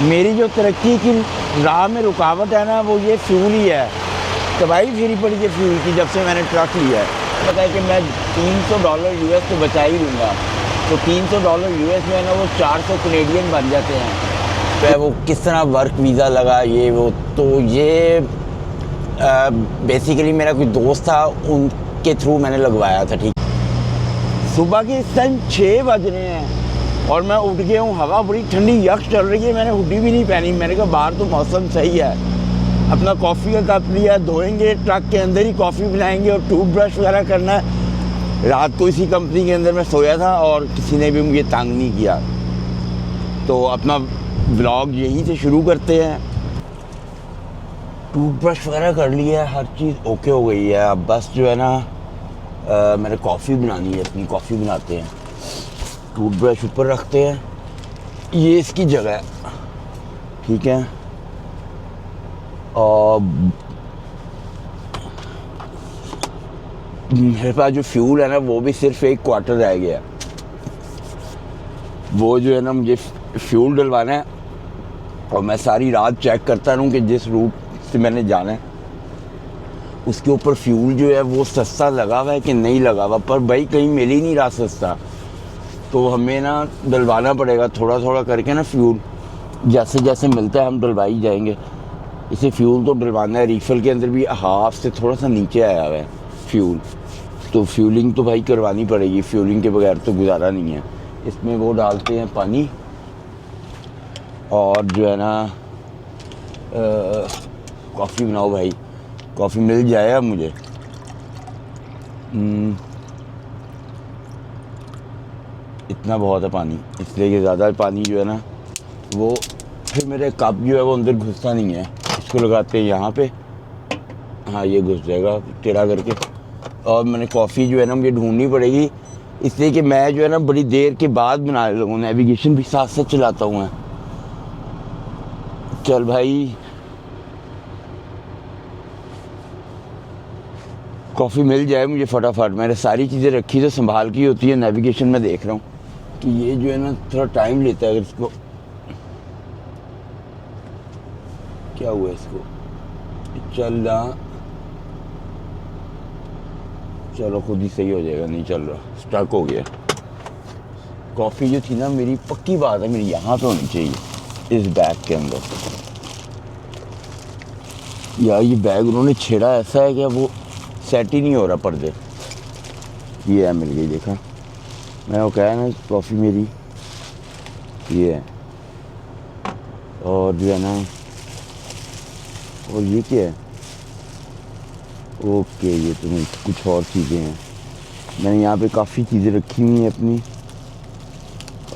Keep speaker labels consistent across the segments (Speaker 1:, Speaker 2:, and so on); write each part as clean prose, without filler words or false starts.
Speaker 1: मेरी जो तरक्की की राह में रुकावट है ना, वो ये फ्यूल ही है। तबाही फेरी पड़ी है फ्यूल की जब से मैंने ट्रक लिया है। पता है कि मैं $300 US तो बचा ही लूँगा, तो $300 US में ना वो 400 कनेडियन बन जाते हैं। तो वो किस तरह वर्क वीज़ा लगा ये वो, तो ये बेसिकली मेरा कोई दोस्त था, उनके थ्रू मैंने लगवाया था। ठीक, सुबह के इस टाइम 6 बज रहे हैं और मैं उठ गया हूँ। हवा बड़ी ठंडी यक्ष चल रही है, मैंने हुडी भी नहीं पहनी। मैंने कहा बाहर तो मौसम सही है। अपना कॉफ़ी का कप लिया, धोएंगे, ट्रक के अंदर ही कॉफ़ी बनाएंगे और टूथब्रश वगैरह करना है। रात को इसी कंपनी के अंदर मैं सोया था और किसी ने भी मुझे तंग नहीं किया। तो अपना व्लॉग यहीं से शुरू करते हैं। टूथब्रश वगैरह कर लिया है, हर चीज़ ओके हो गई है। अब बस जो है ना मैंने कॉफ़ी बनानी है, अपनी कॉफ़ी बनाते हैं। टूथब्रश ऊपर रखते हैं, ये इसकी जगह है, ठीक है। और मेरे पास जो फ्यूल है ना, वो भी सिर्फ 1 क्वार्टर रह गया। वो जो है ना मुझे फ्यूल डलवाना है और मैं सारी रात चेक करता रहूँ कि जिस रूट से मैंने जाना है उसके ऊपर फ्यूल जो है वो सस्ता लगा हुआ है कि नहीं लगा हुआ। पर भाई कहीं मिल ही नहीं रहा सस्ता, तो हमें ना डलवाना पड़ेगा थोड़ा थोड़ा करके ना फ्यूल। जैसे जैसे मिलता है हम डलवाई जाएंगे। इसे फ्यूल तो डलवाना है। रीफिल के अंदर भी हाफ से थोड़ा सा नीचे आया हुआ है फ्यूल, तो फ्यूलिंग तो भाई करवानी पड़ेगी। फ्यूलिंग के बगैर तो गुजारा नहीं है। इसमें वो डालते हैं पानी और जो है ना कॉफ़ी बनाओ भाई। कॉफ़ी मिल जाएगा मुझे। इतना बहुत है पानी, इसलिए कि ज़्यादा पानी जो है ना वो फिर मेरे कप जो है वो अंदर घुसता नहीं है। इसको लगाते हैं यहाँ पे, हाँ ये घुस जाएगा टेढ़ा करके। और मैंने कॉफ़ी जो है ना मुझे ढूंढनी पड़ेगी, इसलिए कि मैं जो है ना बड़ी देर के बाद बनाने लगूँ। नेविगेशन भी साथ साथ चलाता हूँ मैं। चल भाई कॉफ़ी मिल जाए मुझे फटाफट। मैंने सारी चीज़ें रखी तो संभाल की होती है। नेविगेशन में देख रहा हूँ कि ये जो है ना थोड़ा टाइम लेता है। अगर इसको क्या हुआ, इसको चल रहा, चलो खुद ही सही हो जाएगा। नहीं चल रहा, स्टक हो गया। कॉफ़ी जो थी ना, मेरी पक्की बात है मेरी यहाँ पे होनी चाहिए इस बैग के अंदर। यार ये बैग उन्होंने छेड़ा ऐसा है कि वो सेट ही नहीं हो रहा पर्दे। ये है, मिल गई, देखा मैंने वो कहा ना कॉफ़ी मेरी ये है। और जो है ना, और ये क्या है, ओके ये तो नहीं, कुछ और चीज़ें हैं। मैंने यहाँ पे काफ़ी चीज़ें रखी हुई हैं अपनी।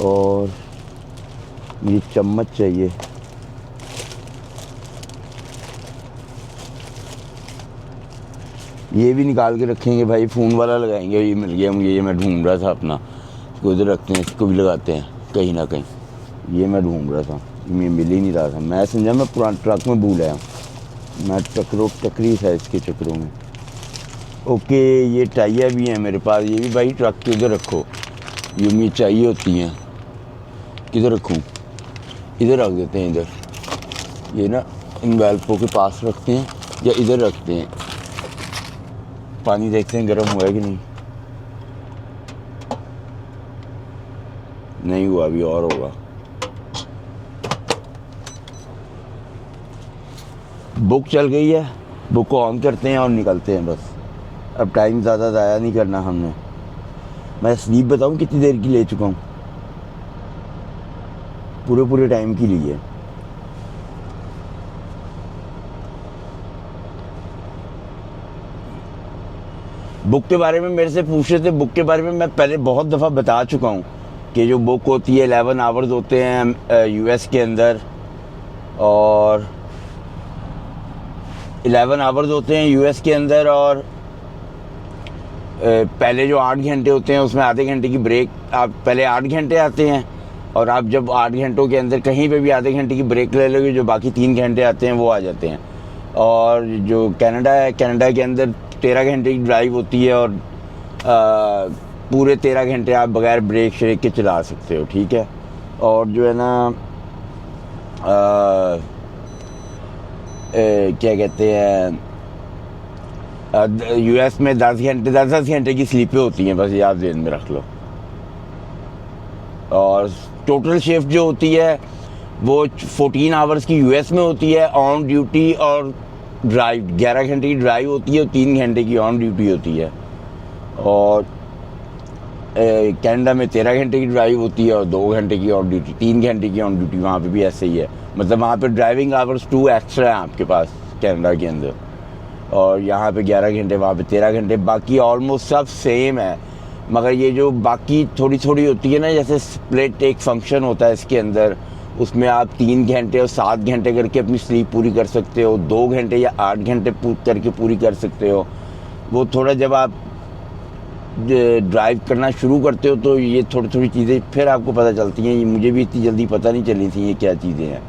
Speaker 1: और ये चम्मच चाहिए, ये भी निकाल के रखेंगे भाई। फ़ोन वाला लगाएंगे। ये मिल गया मुझे, ये मैं ढूंढ रहा था अपना। इसको इधर रखते हैं, इसको भी लगाते हैं कहीं ना कहीं। ये मैं ढूंढ रहा था, ये मिल ही नहीं रहा था। मैं समझा मैं पुराने ट्रक में भूल आया। मैं टकरी था इसके चक्करों में। ओके ये टाइयाँ भी हैं मेरे पास, ये भी भाई ट्रक के उधर रखो। ये मुझे चाहिए होती हैं। किधर रखूँ, इधर रख देते हैं। इधर ये ना इन वेल्पों के पास रखते हैं या इधर रखते हैं। पानी देखते हैं गर्म हुआ है कि नहीं। नहीं हुआ, अभी और होगा। बुक चल गई है, बुक को ऑन करते हैं और निकलते हैं बस। अब टाइम ज़्यादा ज़ाया नहीं करना हमने। मैं स्लीप बताऊं कितनी देर की ले चुका हूँ, पूरे टाइम की ली है। बुक के बारे में मेरे से पूछ रहे थे। बुक के बारे में मैं पहले बहुत दफ़ा बता चुका हूँ कि जो बुक होती है 11 आवर्स होते हैं यूएस के अंदर, और 11 आवर्स होते हैं यूएस के अंदर। और पहले जो 8 घंटे होते हैं उसमें आधे घंटे की ब्रेक। आप पहले 8 घंटे आते हैं और आप जब 8 घंटों के अंदर कहीं पे भी आधे घंटे की ब्रेक ले लोगे, जो बाकी 3 घंटे आते हैं वो आ जाते हैं। और जो कनाडा है, कनाडा के अंदर 13 घंटे की ड्राइव होती है और पूरे 13 घंटे आप बगैर ब्रेक श्रेक के चला सकते हो, ठीक है। और जो है ना क्या कहते हैं, यूएस में 10 घंटे की स्लीपें होती हैं, बस याद ध्यान में रख लो। और टोटल शिफ्ट जो होती है वो 14 आवर्स की यूएस में होती है ऑन ड्यूटी, और ड्राइव 11 घंटे की ड्राइव होती है और 3 घंटे की ऑन ड्यूटी होती है। और कनाडा में 13 घंटे की ड्राइव होती है और 2 घंटे की ऑन ड्यूटी, 3 घंटे की ऑन ड्यूटी। वहाँ पे भी ऐसे ही है, मतलब वहाँ पे ड्राइविंग आवर्स 2 एक्स्ट्रा हैं आपके पास कनाडा के अंदर, और यहाँ पे 11 घंटे, वहाँ पे 13 घंटे। बाकी ऑलमोस्ट सब सेम है, मगर ये जो बाकी थोड़ी थोड़ी होती है ना, जैसे स्प्लिट एक फंक्शन होता है इसके अंदर, उसमें आप 3 घंटे और 7 घंटे करके अपनी स्लीप पूरी कर सकते हो, 2 घंटे या 8 घंटे करके पूरी कर सकते हो। वो थोड़ा जब आप ड्राइव करना शुरू करते हो तो ये थोड़ी थोड़ी चीज़ें फिर आपको पता चलती हैं। ये मुझे भी इतनी जल्दी पता नहीं चली थी ये क्या चीज़ें हैं,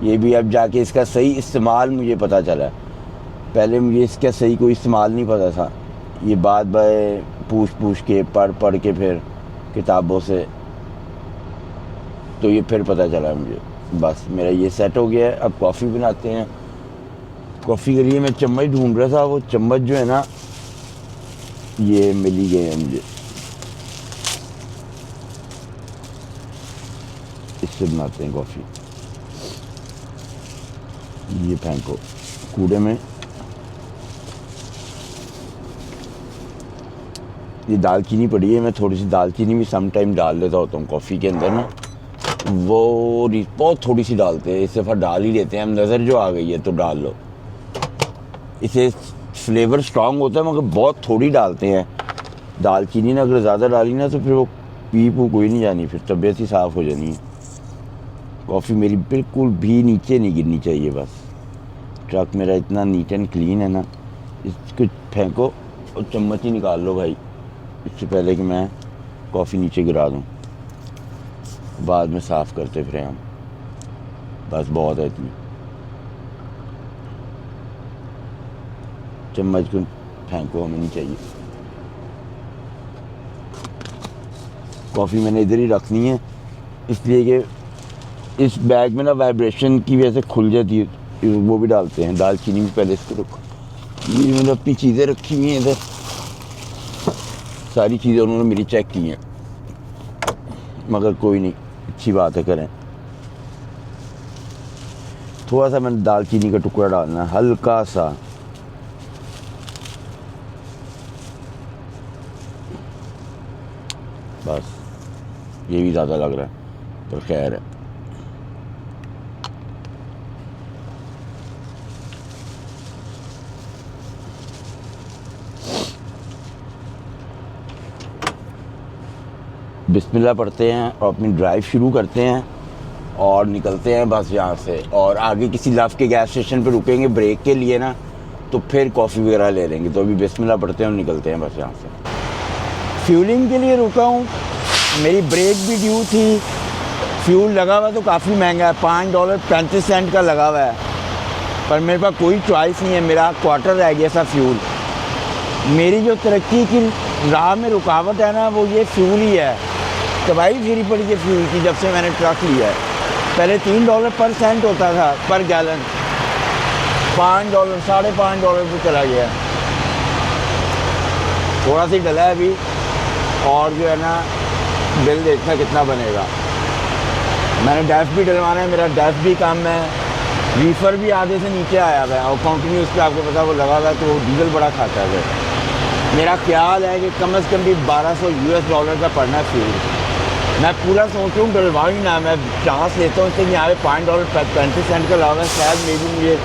Speaker 1: ये भी अब जाके इसका सही इस्तेमाल मुझे पता चला। पहले मुझे इसका सही कोई इस्तेमाल नहीं पता था, ये बात बाय पूछ के पढ़ के फिर किताबों से, तो ये फिर पता चला मुझे। बस मेरा ये सेट हो गया है। अब कॉफ़ी बनाते हैं। कॉफ़ी के लिए मैं चम्मच ढूंढ रहा था, वो चम्मच जो है ना ये मिल ही गए हैं मुझे। इससे बनाते हैं कॉफ़ी। ये फेंको कूड़े में। ये दालचीनी पड़ी है, मैं थोड़ी सी दालचीनी भी सम टाइम डाल लेता होता हूँ कॉफ़ी के अंदर ना, वो बहुत थोड़ी सी डालते हैं, इस दफ़ा डाल ही लेते हैं। हम नज़र जो आ गई है तो डाल लो, इसे फ्लेवर स्ट्रांग होता है, मगर बहुत थोड़ी डालते हैं दालचीनी ना। अगर ज़्यादा डाली ना तो फिर वो पी कोई नहीं जानी, फिर तबीयत ही साफ़ हो जानी है। कॉफ़ी मेरी बिल्कुल भी नीचे नहीं गिरनी चाहिए। बस ट्रक मेरा इतना नीट एंड क्लीन है ना, इसको फेंको और चम्मच ही निकाल लो भाई, इससे पहले कि मैं कॉफ़ी नीचे गिरा दूँ। बाद में साफ़ करते फिर हम, बस बहुत है इतनी। चम्मच को फेंको, हमें नहीं चाहिए। कॉफ़ी मैंने इधर ही रखनी है, इसलिए कि इस बैग में ना वाइब्रेशन की वजह से खुल जाती है। वो भी डालते हैं, दालचीनी भी पहले इसको रखो। ये मैंने अपनी चीज़ें रखी हुई हैं इधर, सारी चीज़ें उन्होंने मेरी चेक की हैं, मगर कोई नहीं, अच्छी बात है, करें। थोड़ा सा मैंने दालचीनी का टुकड़ा डालना है, हल्का सा। बस ये भी ज़्यादा लग रहा है, पर खैर है। बिस्मिल्लाह पढ़ते हैं और अपनी ड्राइव शुरू करते हैं और निकलते हैं बस यहाँ से। और आगे किसी लव के गैस स्टेशन पे रुकेंगे ब्रेक के लिए ना, तो फिर कॉफ़ी वगैरह ले लेंगे। तो अभी बिस्मिल्लाह पढ़ते हैं और निकलते हैं बस यहाँ से। फ्यूलिंग के लिए रुका हूँ, मेरी ब्रेक भी ड्यू थी। फ्यूल लगा हुआ तो काफ़ी महंगा है, $5.35 का लगा हुआ है, पर मेरे पास कोई चॉइस नहीं है, मेरा क्वार्टर रह गया था फ्यूल। मेरी जो तरक्की की राह में रुकावट है ना, वो ये फ्यूल ही है। तबाही फिरी पड़ी है फ्यूल की जब से मैंने ट्रक लिया है। पहले $3 पर सेंट होता था पर गैलन, $5 $5.5 पे चला गया। थोड़ा सी डला है अभी, और जो है ना बिल देखना कितना बनेगा। मैंने डैफ भी डलवाना है, मेरा डैफ भी कम है, रीफर भी आधे से नीचे आया हुआ है, और कंटिन्यूस पे आपको पता वो लगा हुआ है, तो वो डीजल बड़ा खाता है। मेरा ख्याल है कि कम से कम भी $1200 का पड़ना है फ्यूल। मैं पूरा सोच रहा हूँ डलवा ही ना, मैं चांस लेता हूँ इससे कि यहाँ पे $5.35 का लगा है, शायद मे भी मुझे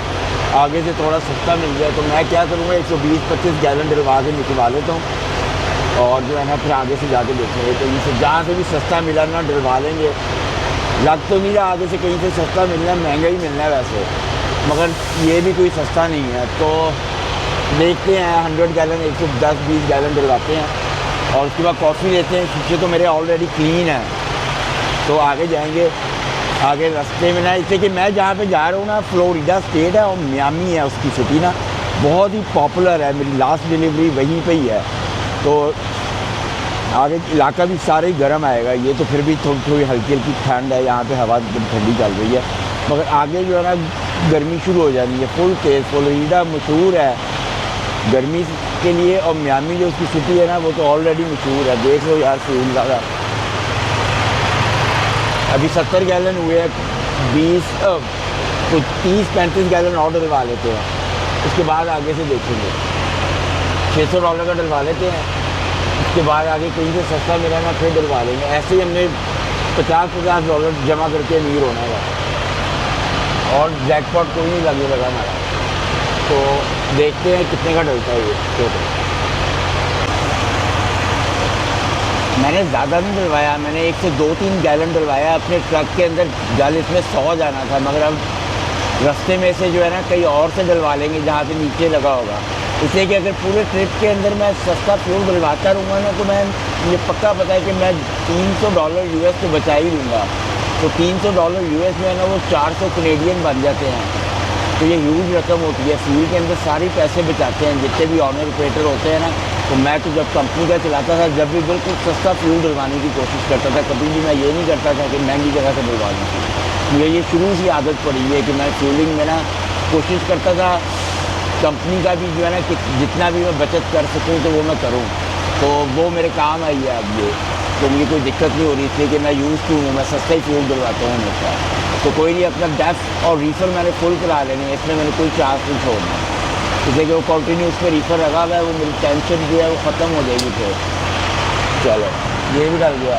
Speaker 1: आगे से थोड़ा सस्ता मिल जाए। तो मैं क्या करूँगा, 120-25 गैलन डलवा के निकलवा लेता हूँ, और जो है ना फिर आगे से जाके देखेंगे। तो इसे जहाँ से भी सस्ता मिला ना डलवा लेंगे। लग तो नहीं रहा आगे से कहीं से सस्ता मिलना है, महंगा ही मिलना है वैसे, मगर ये भी कोई सस्ता नहीं है। तो देखते हैं 100 गैलन 110-20 गैलन डलवाते हैं, और उसके बाद कॉफ़ी लेते हैं। शीशे तो मेरे ऑलरेडी क्लीन है, तो आगे जाएंगे। आगे रास्ते में ना, इससे कि मैं जहाँ पे जा रहा हूँ ना फ्लोरिडा स्टेट है और मियामी है उसकी सिटी ना, बहुत ही पॉपुलर है। मेरी लास्ट डिलीवरी वहीं पे ही है, तो आगे इलाका भी सारे ही गर्म आएगा। ये तो फिर भी थोड़ी थोड़ी हल्की हल्की ठंड है, यहाँ पे हवा ठंडी चल रही है, मगर आगे जो है ना गर्मी शुरू हो जानी है फुल तेज़। फ्लोरिडा मशहूर है गर्मी के लिए, और मियामी जो उसकी सिटी है ना वो तो ऑलरेडी मशहूर है। देख लो यार फ्यूल ज़्यादा, अभी 70 गैलन हुए हैं, 30-35 गैलन और डलवा लेते हैं, उसके बाद आगे से देखेंगे। $600 का डलवा लेते हैं, उसके बाद आगे कहीं से सस्ता मिला ना फिर डलवा लेंगे। ऐसे ही हमने $50 जमा करके अमीर होना है, और जैकपॉट कोई नहीं लगने लगा हमारा। तो देखते हैं कितने का डलता है ये टोटल। मैंने ज़्यादा नहीं डलवाया, मैंने 1 से 2-3 गैलन डलवाया अपने ट्रक के अंदर। जल इसमें 100 जाना था, मगर अब रास्ते में से जो है ना कहीं और से डलवा लेंगे जहाँ पे नीचे लगा होगा। इसलिए कि अगर पूरे ट्रिप के अंदर मैं सस्ता फ्यूल डलवाता रहूँगा ना तो मैं, मुझे पक्का पता है कि मैं $300 US तो बचा ही लूँगा। तो $300 US में है ना वो 400 कैनेडियन बन जाते हैं। तो ये ह्यूज रकम होती है। फ्यूल के अंदर सारी पैसे बचाते हैं जितने भी ऑनर ऑपरेटर होते हैं ना। तो मैं तो जब कंपनी का चलाता था, जब भी बिल्कुल सस्ता फ्यूल डलवाने की कोशिश करता था, कभी भी मैं ये नहीं करता था कि महंगी जगह से डलवा लूँ। मुझे ये शुरू से आदत पड़ी है कि मैं फ्यूलिंग में ना कोशिश करता था कंपनी का भी जो है ना कि जितना भी मैं बचत कर सकूँ तो वो मैं करूँ। तो वो मेरे काम आई है अब ये, तो मुझे कोई दिक्कत नहीं हो रही, इसलिए कि मैं यूज़ टू हूँ, मैं सस्ता ही फ्यूल डलवाता हूँ हमेशा। तो कोई नहीं, अपना डेफ और रीफर मैंने फुल करा लेने हैं, इसमें मैंने कोई चार्ज नहीं छोड़ना, इसलिए कि वो कंटिन्यू उस पर रीफर लगा हुआ है, वो मेरी टेंशन जो है वो ख़त्म हो जाएगी फिर। चलो ये भी डल गया,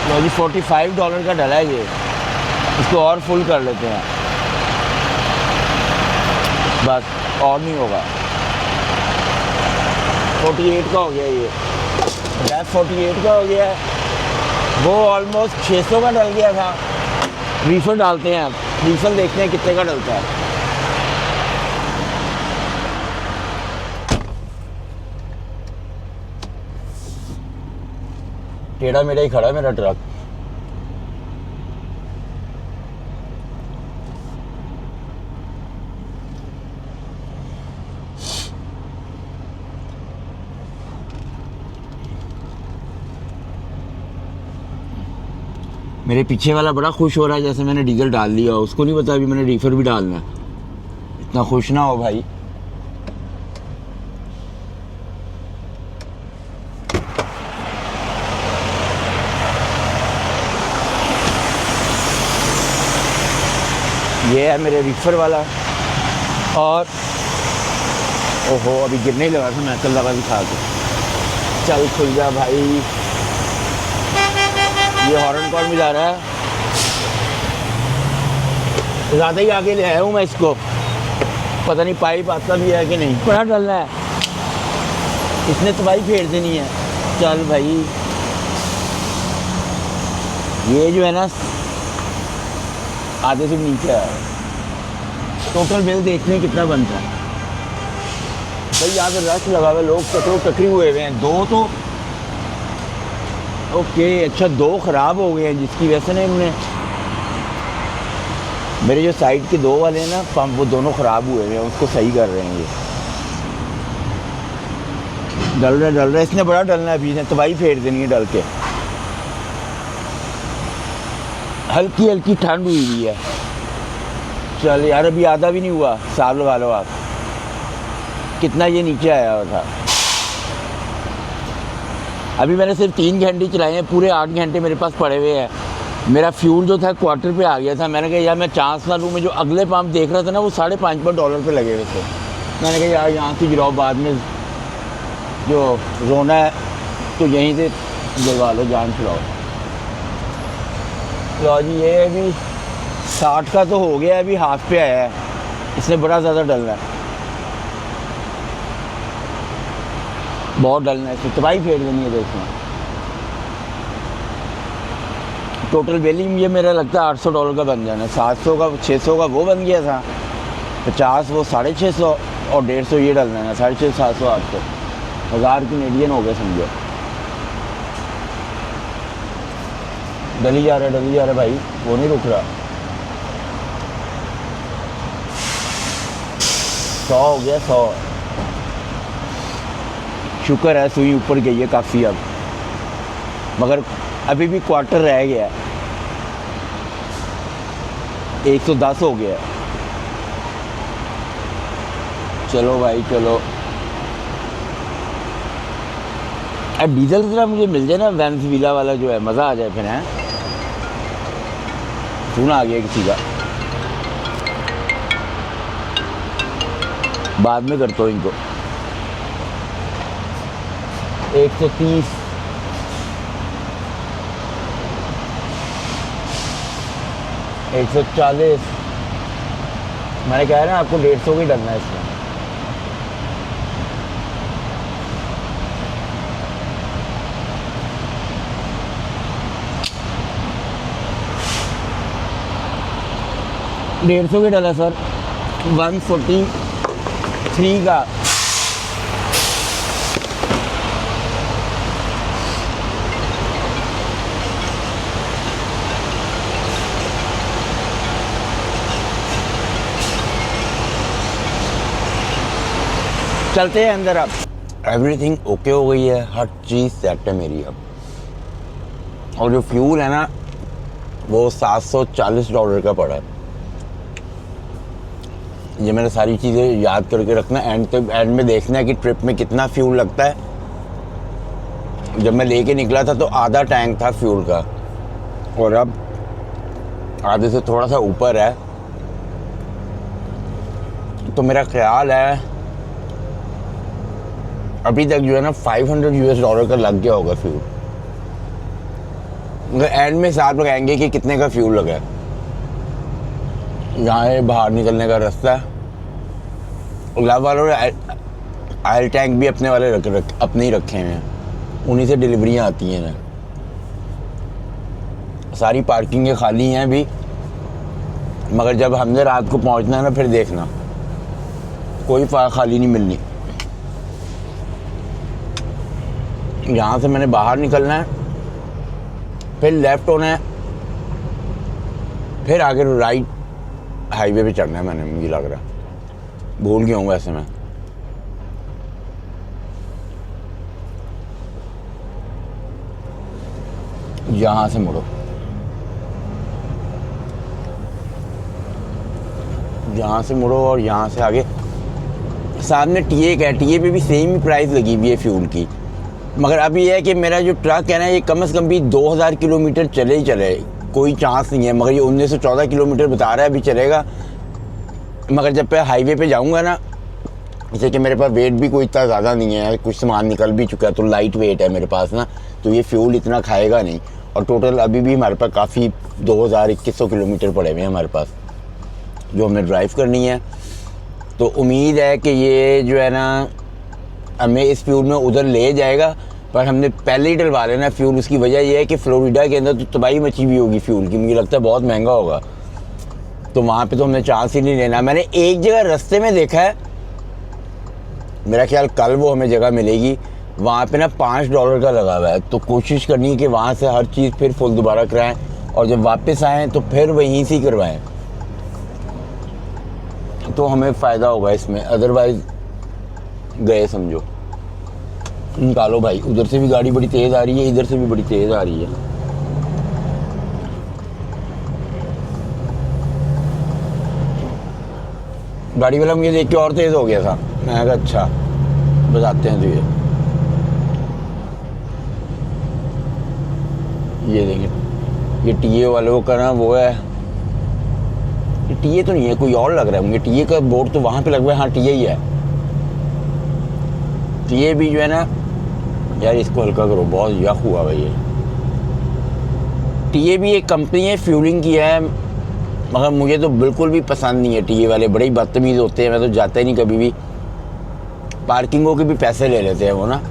Speaker 1: तो अभी $45 का डला है ये, इसको और फुल कर लेते हैं बस, और नहीं होगा। 48 का हो गया ये, डेफ 48 का हो गया है। वो ऑलमोस्ट 600 का डल गया था। रीफर डालते हैं, अब रीफर देखते हैं कितने का डलता है। टेढ़ा मेरा ही खड़ा है मेरा ट्रक। मेरे पीछे वाला बड़ा खुश हो रहा है जैसे मैंने डीजल डाल दिया, उसको नहीं पता अभी मैंने रीफर भी डालना है। इतना खुश ना हो भाई। ये है मेरे रीफर वाला, और ओहो अभी गिरने ही लगा था, मैं कल दवा दिखा के। चल खुल जा भाई। ये हॉर्न कौन मिला रहा है? ज़्यादा ही आगे ले आया हूँ मैं इसको, पता नहीं पाइप आता भी है कि नहीं। बड़ा डलना है, इसने तबाही फेर देनी है। चल भाई, ये जो है ना आधे से नीचे है। टोटल बिल देखने कितना बनता है भाई। यहाँ पे रश लगा हुआ, लोग चक्रों टकरी हुए हुए हैं। दो तो ओके, अच्छा 2 ख़राब हो गए हैं जिसकी वजह से ना इन्होंने, मेरे जो साइड के 2 वाले हैं ना पंप, वो दोनों ख़राब हुए हैं, उसको सही कर रहे हैं। ये डल रहा है, इसने बड़ा डलना है, अभी इसने तबाही फेर देनी है डल के। हल्की हल्की ठंड हुई हुई है। चल यार अभी आधा भी नहीं हुआ, साल लगा लो आप, कितना ये नीचे आया हुआ था। अभी मैंने सिर्फ 3 घंटे चलाए हैं, पूरे 8 घंटे मेरे पास पड़े हुए हैं। मेरा फ्यूल जो था क्वार्टर पे आ गया था। मैंने कहा यार मैं चांस ना लूँ, मैं जो अगले पंप देख रहा था ना वो $5.5 पे लगे हुए थे। मैंने कहा यार यहाँ से गिराओ, बाद में जो रोना है तो यहीं से जलवा लो, जान छुड़ाओ। तो जी ये अभी 60 का तो हो गया, अभी हाफ पे आया है, इसने बड़ा ज़्यादा डलना है, बहुत डलना है, इसमें तबाही फेर देनी है। देखना टोटल बिलिंग ये मेरा लगता है $800 का बन जाना है। 700 का 600 का वो बन गया था, 50 वो 650 और 150 ये डलना है। 650 700 800 1000 कैनेडियन हो गए समझो। डली जा रहा है भाई, वो नहीं रुक रहा। 100 हो गया, 100। शुक्र है सुई ऊपर गई है काफ़ी अब, मगर अभी भी क्वार्टर रह गया है। 110 हो गया। चलो भाई चलो। अब डीजल जरा मुझे मिल जाए ना, वेनेजुएला वाला जो है, मज़ा आ जाए फिर। हैं फोन आ गया किसी का, बाद में करता हूँ इनको। 130 140। मैंने कहा है ना आपको 150 की डरना है इसमें। $150 की डला सर, 143 का। चलते हैं अंदर। अब एवरीथिंग ओके हो गई है, हर चीज़ सेट है मेरी अब। और जो फ्यूल है ना वो $740 का पड़ा है। ये मैंने सारी चीज़ें याद करके रखना, एंड में देखना है कि ट्रिप में कितना फ्यूल लगता है। जब मैं लेके निकला था तो आधा टैंक था फ्यूल का, और अब आधे से थोड़ा सा ऊपर है। तो मेरा ख्याल है अभी तक जो है ना $500 का लग गया होगा फ्यूल। मगर एंड में हिसाब लगाएंगे कि कितने का फ्यूल लगा है। यहाँ है बाहर निकलने का रास्ता। लव वालों ने ऑयल टैंक भी अपने वाले अपने ही रखे हैं, उन्हीं से डिलीवरियाँ आती हैं ना। सारी पार्किंगें खाली हैं अभी, मगर जब हमने रात को पहुँचना है ना फिर देखना कोई खाली नहीं मिलनी। यहाँ से मैंने बाहर निकलना है, फिर लेफ्ट होना है, फिर आगे राइट हाईवे पे चढ़ना है। मैंने मुझे लग रहा भूल गया हूँ वैसे मैं। यहाँ से मुड़ो, यहाँ से मुड़ो और यहाँ से आगे सामने टीए का है। टीए पे भी सेम ही प्राइस लगी हुई है फ्यूल की। मगर अब ये है कि मेरा जो ट्रक है ना ये कम से कम भी 2000 किलोमीटर चले ही चले, कोई चांस नहीं है। मगर ये 1914 किलोमीटर बता रहा है, अभी चलेगा। मगर जब पे हाईवे पे जाऊंगा ना, जैसे कि मेरे पास वेट भी कोई इतना ज़्यादा नहीं है, कुछ सामान निकल भी चुका है तो लाइट वेट है मेरे पास ना, तो ये फ्यूल इतना खाएगा नहीं। और टोटल अभी भी हमारे पास काफ़ी 2100 किलोमीटर पड़े हुए हैं हमारे पास जो हमें ड्राइव करनी है। तो उम्मीद है कि ये जो है ना हमें इस फ्यूल में उधर ले जाएगा, पर हमने पहले ही डलवा लेना फ्यूल। उसकी वजह यह है कि फ्लोरिडा के अंदर तो तबाही मची हुई होगी फ्यूल की, मुझे लगता है बहुत महंगा होगा, तो वहाँ पे तो हमने चांस ही नहीं लेना। मैंने एक जगह रास्ते में देखा है, मेरा ख्याल कल वो हमें जगह मिलेगी, वहाँ पे ना $5 का लगा हुआ है। तो कोशिश करनी है कि वहाँ से हर चीज़ फिर फुल दोबारा कराएं, और जब वापस आएँ तो फिर वहीं से ही करवाएँ, तो हमें फ़ायदा होगा इसमें। अदरवाइज़ गए समझो। निकालो भाई, उधर से भी गाड़ी बड़ी तेज़ आ रही है, इधर से भी बड़ी तेज़ आ रही है। गाड़ी वाला मुझे देख के और तेज़ हो गया था, मैं कहा अच्छा बताते हैं तुझे। ये देखिए ये टीए वालों का ना वो है, ये टीए तो नहीं है, कोई और लग रहा है मुझे। टीए का बोर्ड तो वहाँ पे लग रहा है, हाँ टीए ही है। टीए भी जो है ना यार, इसको हल्का करो, बहुत यक हुआ भाई ये। टीए भी एक कंपनी है फ्यूलिंग की है, मगर मुझे तो बिल्कुल भी पसंद नहीं है। टीए वाले बड़े ही बदतमीज़ होते हैं, मैं तो जाता ही नहीं कभी भी। पार्किंगों के भी पैसे ले लेते हैं वो ना,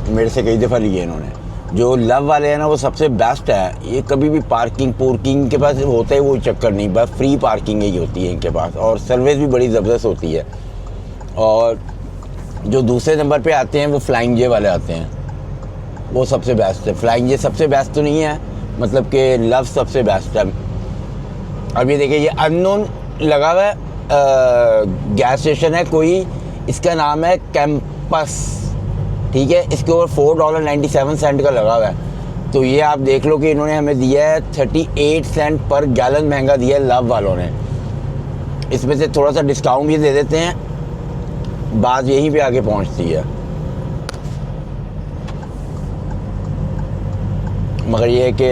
Speaker 1: मेरे से कई दफ़ा लिए इन्होंने। जो लव वाले हैं ना वो सबसे बेस्ट है, ये कभी भी पार्किंग के पास होता है वो चक्कर नहीं, बस फ्री पार्किंग ही होती है इनके पास, और सर्विस भी बड़ी ज़बरदस्त होती है। और जो दूसरे नंबर पे आते हैं वो फ्लाइंग जे वाले आते हैं, वो सबसे बेस्ट है। फ्लाइंग जे सबसे बेस्ट तो नहीं है, मतलब कि लव सबसे बेस्ट है। अब ये देखिए ये अननोन लगा हुआ है, गैस स्टेशन है कोई, इसका नाम है कैंपस, ठीक है। इसके ऊपर $4.97 का लगा हुआ है। तो ये आप देख लो कि इन्होंने हमें दिया है 38 सेंट पर गैलन महंगा दिया है लव वालों ने। इसमें से थोड़ा सा डिस्काउंट भी दे देते हैं, बात यहीं पे आके पहुंचती है। मगर ये है कि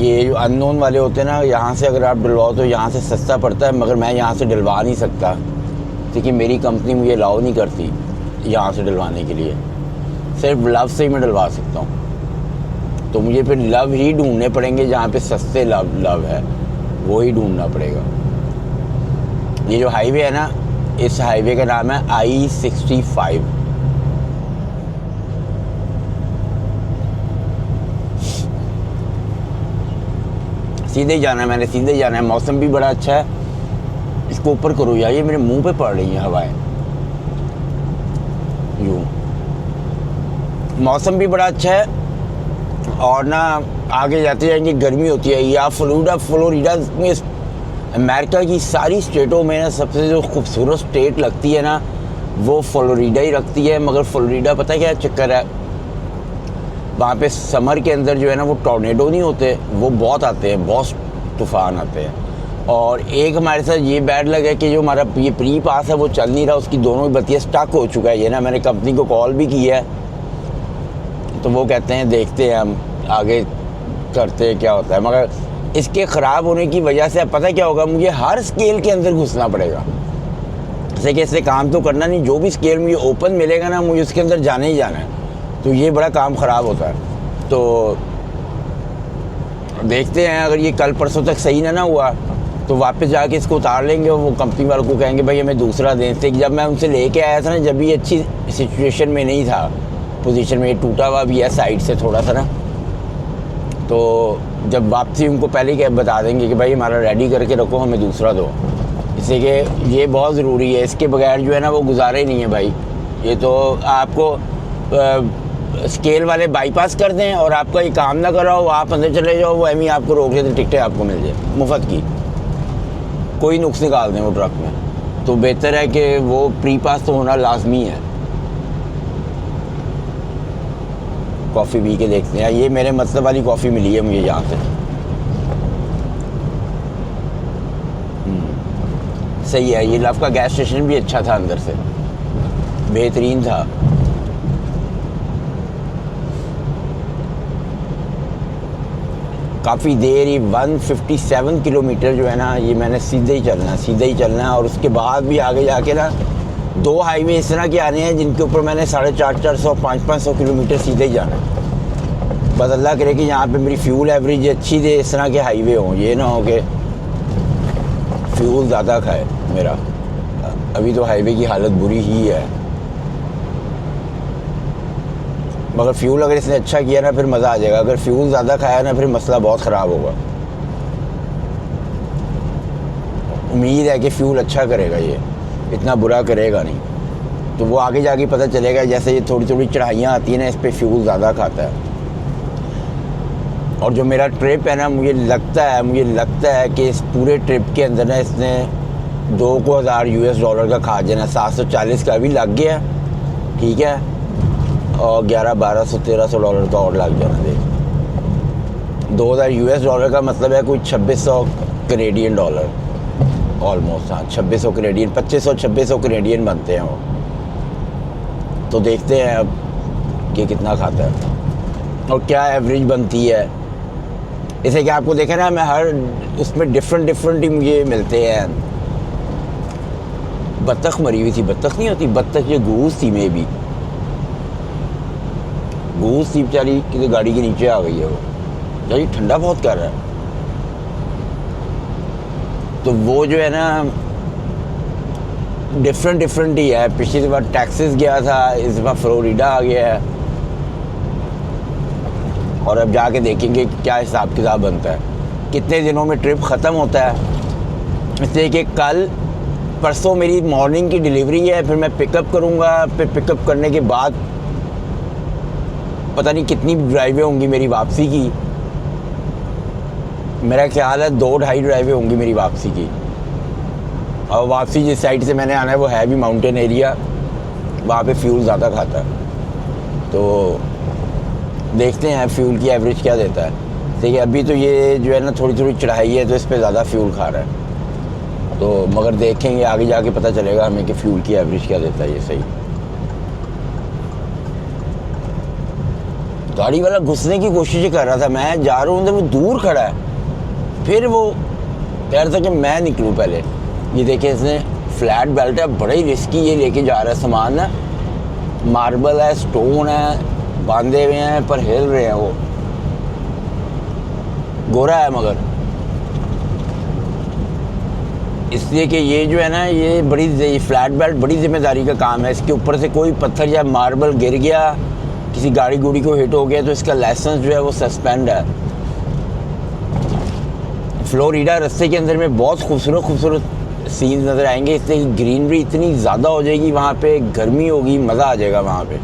Speaker 1: ये जो अननोन वाले होते हैं ना, यहाँ से अगर आप डलवाओ तो यहाँ से सस्ता पड़ता है, मगर मैं यहाँ से डलवा नहीं सकता क्योंकि मेरी कंपनी मुझे अलाउ नहीं करती यहाँ से डलवाने के लिए। सिर्फ लव से ही मैं डलवा सकता हूँ। तो मुझे फिर लव ही ढूंढने पड़ेंगे जहाँ पे सस्ते लव है, वो ही ढूंढना पड़ेगा। ये जो हाईवे है ना, इस हाईवे का नाम है I-65। सीधे ही जाना है, मैंने सीधे ही जाना है। मौसम भी बड़ा अच्छा है। इसको ऊपर करो यार, ये मेरे मुंह पे पड़ रही हैं हवाएं। यूँ मौसम भी बड़ा अच्छा है और ना आगे जाते जाएंगे गर्मी होती है। या फ्लोरिडा में, अमेरिका की सारी स्टेटों में ना सबसे जो खूबसूरत स्टेट लगती है ना, वो फ्लोरिडा ही लगती है। मगर फ्लोरिडा पता है क्या चक्कर है, वहाँ पे समर के अंदर जो है ना वो टॉर्नेडो नहीं होते, वो बहुत आते हैं, बहुत तूफ़ान आते हैं। और एक हमारे साथ ये बैड लग है कि जो हमारा ये प्री पास है वो चल नहीं रहा, उसकी दोनों ही बत्तियाँ स्टक हो चुका है। ये ना मैंने कंपनी को कॉल भी की है, तो वो कहते हैं देखते हैं हम आगे करते हैं क्या होता है। मगर इसके ख़राब होने की वजह से अब पता क्या होगा, मुझे हर स्केल के अंदर घुसना पड़ेगा। जैसे कि इससे काम तो करना नहीं, जो भी स्केल मुझे ओपन मिलेगा ना मुझे उसके अंदर जाना ही जाना है। तो ये बड़ा काम ख़राब होता है। तो देखते हैं, अगर ये कल परसों तक सही ना हुआ तो वापस जाके इसको उतार लेंगे और वो कंपनी वालों को कहेंगे भाई हमें दूसरा दें। तो जब मैं उनसे लेके आया था ना, जब ये अच्छी सिचुएशन में नहीं था, पोजीशन में, ये टूटा हुआ भी है साइड से थोड़ा सा ना, तो जब वापसी उनको पहले ही बता देंगे कि भाई हमारा रेडी करके रखो, हमें दूसरा दो। इससे कि ये बहुत ज़रूरी है, इसके बगैर जो है ना वो गुजारा ही नहीं है भाई। ये तो आपको स्केल वाले बाईपास कर दें और आपका ये काम ना कराओ, आप अंदर चले जाओ, वो एम ही आपको रोक देते, टिकटें आपको मिल जाए मुफ्त की, कोई नुक्स निकाल दें वो ट्रक में। तो बेहतर है कि वो प्री पास तो होना लाजमी है। कॉफ़ी पी के देखते हैं। ये मेरे मतलब वाली कॉफ़ी मिली है मुझे यहाँ से। सही है। ये लव का गैस स्टेशन भी अच्छा था, अंदर से बेहतरीन था। काफ़ी देर ही 157 किलोमीटर जो है ना, ये मैंने सीधे ही चलना है। और उसके बाद भी आगे जाके ना 2 हाईवे इस तरह के आने हैं जिनके ऊपर मैंने 450-400 500 किलोमीटर सीधे ही जाना है। बस अल्लाह करे कि यहाँ पे मेरी फ्यूल एवरेज अच्छी दे, इस तरह के हाईवे हों। ये ना हो कि फ्यूल ज़्यादा खाए मेरा। अभी तो हाईवे की हालत बुरी ही है, मगर फ्यूल अगर इसने अच्छा किया ना फिर मज़ा आ जाएगा। अगर फ्यूल ज़्यादा खाया ना फिर मसला बहुत ख़राब होगा। उम्मीद है कि फ्यूल अच्छा करेगा, ये इतना बुरा करेगा नहीं। तो वो आगे जाके पता चलेगा, जैसे ये थोड़ी थोड़ी चढ़ाइयाँ आती हैं ना, इस पर फ्यूल ज़्यादा खाता है। और जो मेरा ट्रिप है ना, मुझे लगता है कि इस पूरे ट्रिप के अंदर ना इसने $2,000 का खा जाना। 740 का भी लग गया, ठीक है, और $1,100-1,300 का और लग जाना। देख, $2,000 का मतलब है कोई 2600 कनेडियन डॉलर ऑलमोस्ट। हाँ, 2600 कनेडियन, 2500-2600 कनेडियन बनते हैं वो। तो देखते हैं अब कि कितना खाता है और क्या एवरेज बनती है। जैसे कि आपको देखें ना, मैं हर उसमें डिफरेंट ही मुझे मिलते हैं। बत्तख मरी हुई थी, बत्तख नहीं होती, बत्तख, ये गूस थी, में भी गूस थी बेचारी, किसी गाड़ी के नीचे आ गई है वो। यार ठंडा बहुत कर रहा है। तो वो जो है ना डिफरेंट ही है। पिछली बार टेक्सास गया था, इस बार फ्लोरिडा आ गया है। और अब जाके देखेंगे क्या हिसाब किताब बनता है, कितने दिनों में ट्रिप ख़त्म होता है। इसलिए कि कल परसों मेरी मॉर्निंग की डिलीवरी है, फिर मैं पिकअप करूँगा। फिर पिकअप करने के बाद पता नहीं कितनी ड्राइवें होंगी मेरी वापसी की। मेरा ख्याल है 2-2.5 ड्राइवें होंगी मेरी वापसी की। और वापसी जिस साइड से मैंने आना है वो है भी माउंटेन एरिया, वहाँ पे फ्यूल ज़्यादा खाता है। तो देखते हैं फ्यूल की एवरेज क्या देता है। देखिए अभी तो ये जो है ना थोड़ी चढ़ाई है, तो इस पर ज़्यादा फ्यूल खा रहा है। तो मगर देखेंगे आगे जाके पता चलेगा हमें कि फ्यूल की एवरेज क्या देता है ये सही। गाड़ी वाला घुसने की कोशिश कर रहा था, मैं जा रहा हूँ तो वो दूर खड़ा है, फिर वो कह रहा था कि मैं निकलूँ पहले। ये देखिए इसने फ्लैट बेल्ट है, बड़ा ही रिस्की ये लेके जा रहा है सामान है, मार्बल है, स्टोन है, बांधे हुए हैं पर हिल रहे हैं। वो गोरा है मगर, इसलिए कि ये जो है ना ये बड़ी फ्लैट बेल्ट बड़ी जिम्मेदारी का काम है। इसके ऊपर से कोई पत्थर या मार्बल गिर गया, किसी गाड़ी गुड़ी को हिट हो गया तो इसका लाइसेंस जो है वो सस्पेंड है। फ्लोरिडा रास्ते के अंदर में बहुत खूबसूरत सीन नज़र आएंगे, इसलिए ग्रीनरी इतनी ज़्यादा हो जाएगी वहाँ पे, गर्मी होगी, मज़ा आ जाएगा वहाँ पे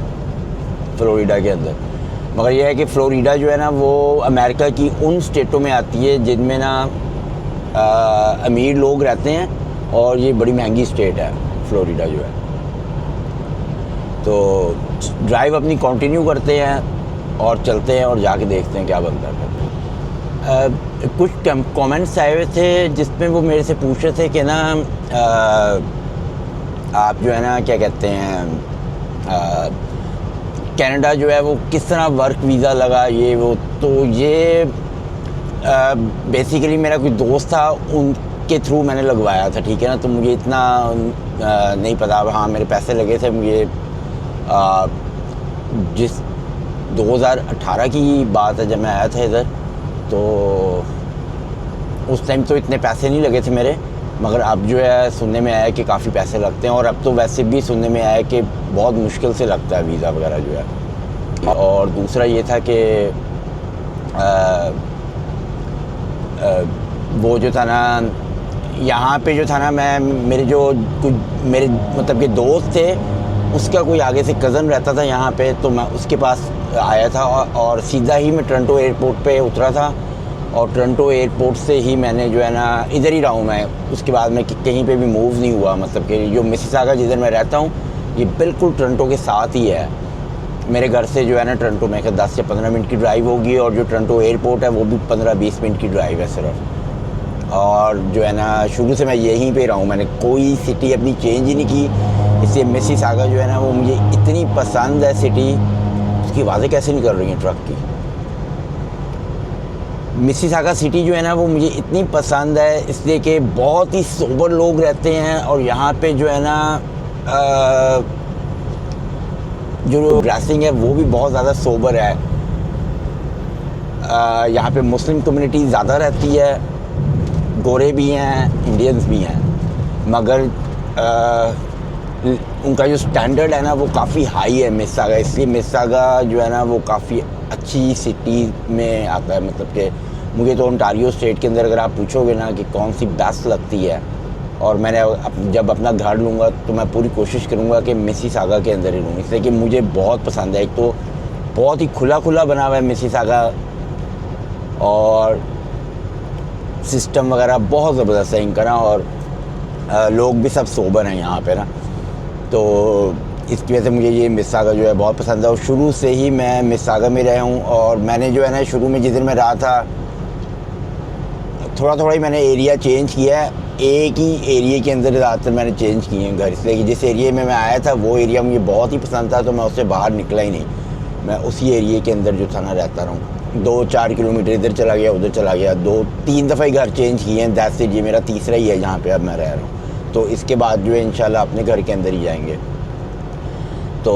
Speaker 1: फ्लोरिडा के अंदर। मगर यह है कि फ्लोरिडा जो है ना वो अमेरिका की उन स्टेटों में आती है जिनमें ना अमीर लोग रहते हैं, और ये बड़ी महंगी स्टेट है फ्लोरिडा जो है। तो ड्राइव अपनी कंटिन्यू करते हैं और चलते हैं और जाके देखते हैं क्या बनता है। कुछ कमेंट्स आए हुए थे जिसमें वो मेरे से पूछ रहे थे कि ना आप जो है ना क्या कहते हैं कनाडा जो है वो किस तरह वर्क वीज़ा लगा ये वो। तो ये बेसिकली मेरा कोई दोस्त था, उनके थ्रू मैंने लगवाया था, ठीक है ना। तो मुझे इतना नहीं पता, हाँ मेरे पैसे लगे थे। मुझे जिस 2018 की बात है जब मैं आया था इधर, तो उस टाइम तो इतने पैसे नहीं लगे थे मेरे, मगर अब जो है सुनने में आया कि काफ़ी पैसे लगते हैं, और अब तो वैसे भी सुनने में आया कि बहुत मुश्किल से लगता है वीज़ा वगैरह जो है। और दूसरा ये था कि वो जो था ना यहाँ पे जो था ना, मैं मेरे जो कुछ मेरे मतलब के दोस्त थे, उसका कोई आगे से कज़न रहता था यहाँ पे, तो मैं उसके पास आया था और सीधा ही मैं टोरंटो एयरपोर्ट पे उतरा था, और टोरंटो एयरपोर्ट से ही मैंने जो है ना इधर ही रहा हूँ मैं। उसके बाद मैं कहीं पे भी मूव नहीं हुआ, मतलब कि जो मिसिसागा जिधर मैं रहता हूँ ये बिल्कुल टोरंटो के साथ ही है। मेरे घर से जो है ना टोरंटो में 10 या 15 मिनट की ड्राइव होगी, और जो टोरंटो एयरपोर्ट है वो भी 15-20 मिनट की ड्राइव है सिर्फ। और जो है ना शुरू से मैं यहीं पे रहा हूँ, मैंने कोई सिटी अपनी चेंज ही नहीं की। इसलिए मिसिसागा जो है ना वो मुझे इतनी पसंद है सिटी। उसकी आवाज़ें कैसे निकल रही हैं ट्रक की। मिसिसागा सिटी जो है ना वो मुझे इतनी पसंद है इसलिए कि बहुत ही सोबर लोग रहते हैं, और यहाँ पे जो है ना जो ड्रेसिंग है वो भी बहुत ज़्यादा सोबर है। यहाँ पे मुस्लिम कम्युनिटी ज़्यादा रहती है, गोरे भी हैं, इंडियंस भी हैं, मगर उनका जो स्टैंडर्ड है ना वो काफ़ी हाई है मिसिसागा। इसलिए मिसिसागा जो है ना वो काफ़ी अच्छी सिटी में आता है। मतलब कि मुझे तो ओंटारियो स्टेट के अंदर अगर आप पूछोगे ना कि कौन सी बेस्ट लगती है, और मैंने जब अपना घर लूँगा तो मैं पूरी कोशिश करूँगा कि मिसिसागा के अंदर ही लूँ, इसलिए कि मुझे बहुत पसंद है। एक तो बहुत ही खुला खुला बना हुआ है मिसिसागा, और सिस्टम वगैरह बहुत ज़बरदस्त है इनका ना, और लोग भी सब सोबर हैं यहाँ पे ना। तो इसकी वजह से मुझे ये मिसिसागा जो है बहुत पसंद है, और शुरू से ही मैं मिसिसागा में रहा हूँ। और मैंने जो है ना शुरू में जिधर मैं रहा था थोड़ा थोड़ा ही मैंने एरिया चेंज किया है, एक ही एरिया के अंदर ज़्यादातर मैंने चेंज किए हैं घर, इसलिए कि जिस एरिया में मैं आया था वो एरिया मुझे बहुत ही पसंद था, तो मैं उससे बाहर निकला ही नहीं। मैं उसी एरिया के अंदर जो था ना रहता रहा हूँ। 2-4 किलोमीटर इधर चला गया, उधर चला गया, 2-3 दफ़ा ही घर चेंज किए हैं। दैट्स इट, ये मेरा तीसरा ही है जहाँ पे अब मैं रह रहा हूँ। तो इसके बाद जो है इंशाल्लाह अपने घर के अंदर ही जाएंगे। तो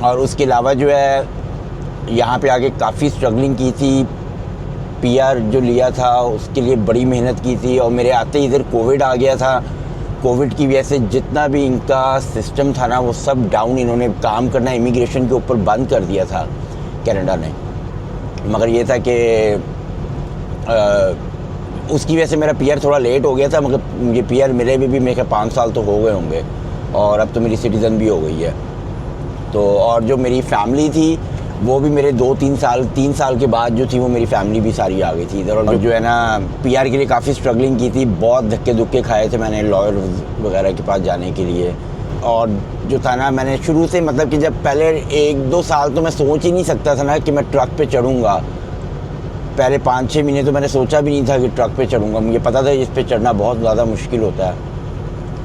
Speaker 1: और उसके अलावा जो है यहाँ पे आके काफ़ी स्ट्रगलिंग की थी। पीआर जो लिया था उसके लिए बड़ी मेहनत की थी, और मेरे आते ही इधर कोविड आ गया था। कोविड की वजह से जितना भी इनका सिस्टम था ना वो सब डाउन, इन्होंने काम करना इमिग्रेशन के ऊपर बंद कर दिया था कनाडा ने। मगर ये था कि उसकी वजह से मेरा पीआर थोड़ा लेट हो गया था, मगर मुझे पीआर मिले भी मेरे 5 साल तो हो गए होंगे, और अब तो मेरी सिटीज़न भी हो गई है। तो और जो मेरी फैमिली थी वो भी मेरे 3 साल के बाद जो थी वो मेरी फैमिली भी सारी आ गई थी इधर। और जो है ना पीआर के लिए काफ़ी स्ट्रगलिंग की थी, बहुत धक्के धुक्के खाए थे मैंने लॉयर वगैरह के पास जाने के लिए। और जो था ना मैंने शुरू से मतलब कि जब पहले 1-2 साल तो मैं सोच ही नहीं सकता था ना कि मैं ट्रक पे चढ़ूँगा, पहले 5-6 महीने तो मैंने सोचा भी नहीं था कि ट्रक पे चढ़ूँगा। मुझे पता था इस पे चढ़ना बहुत ज़्यादा मुश्किल होता है।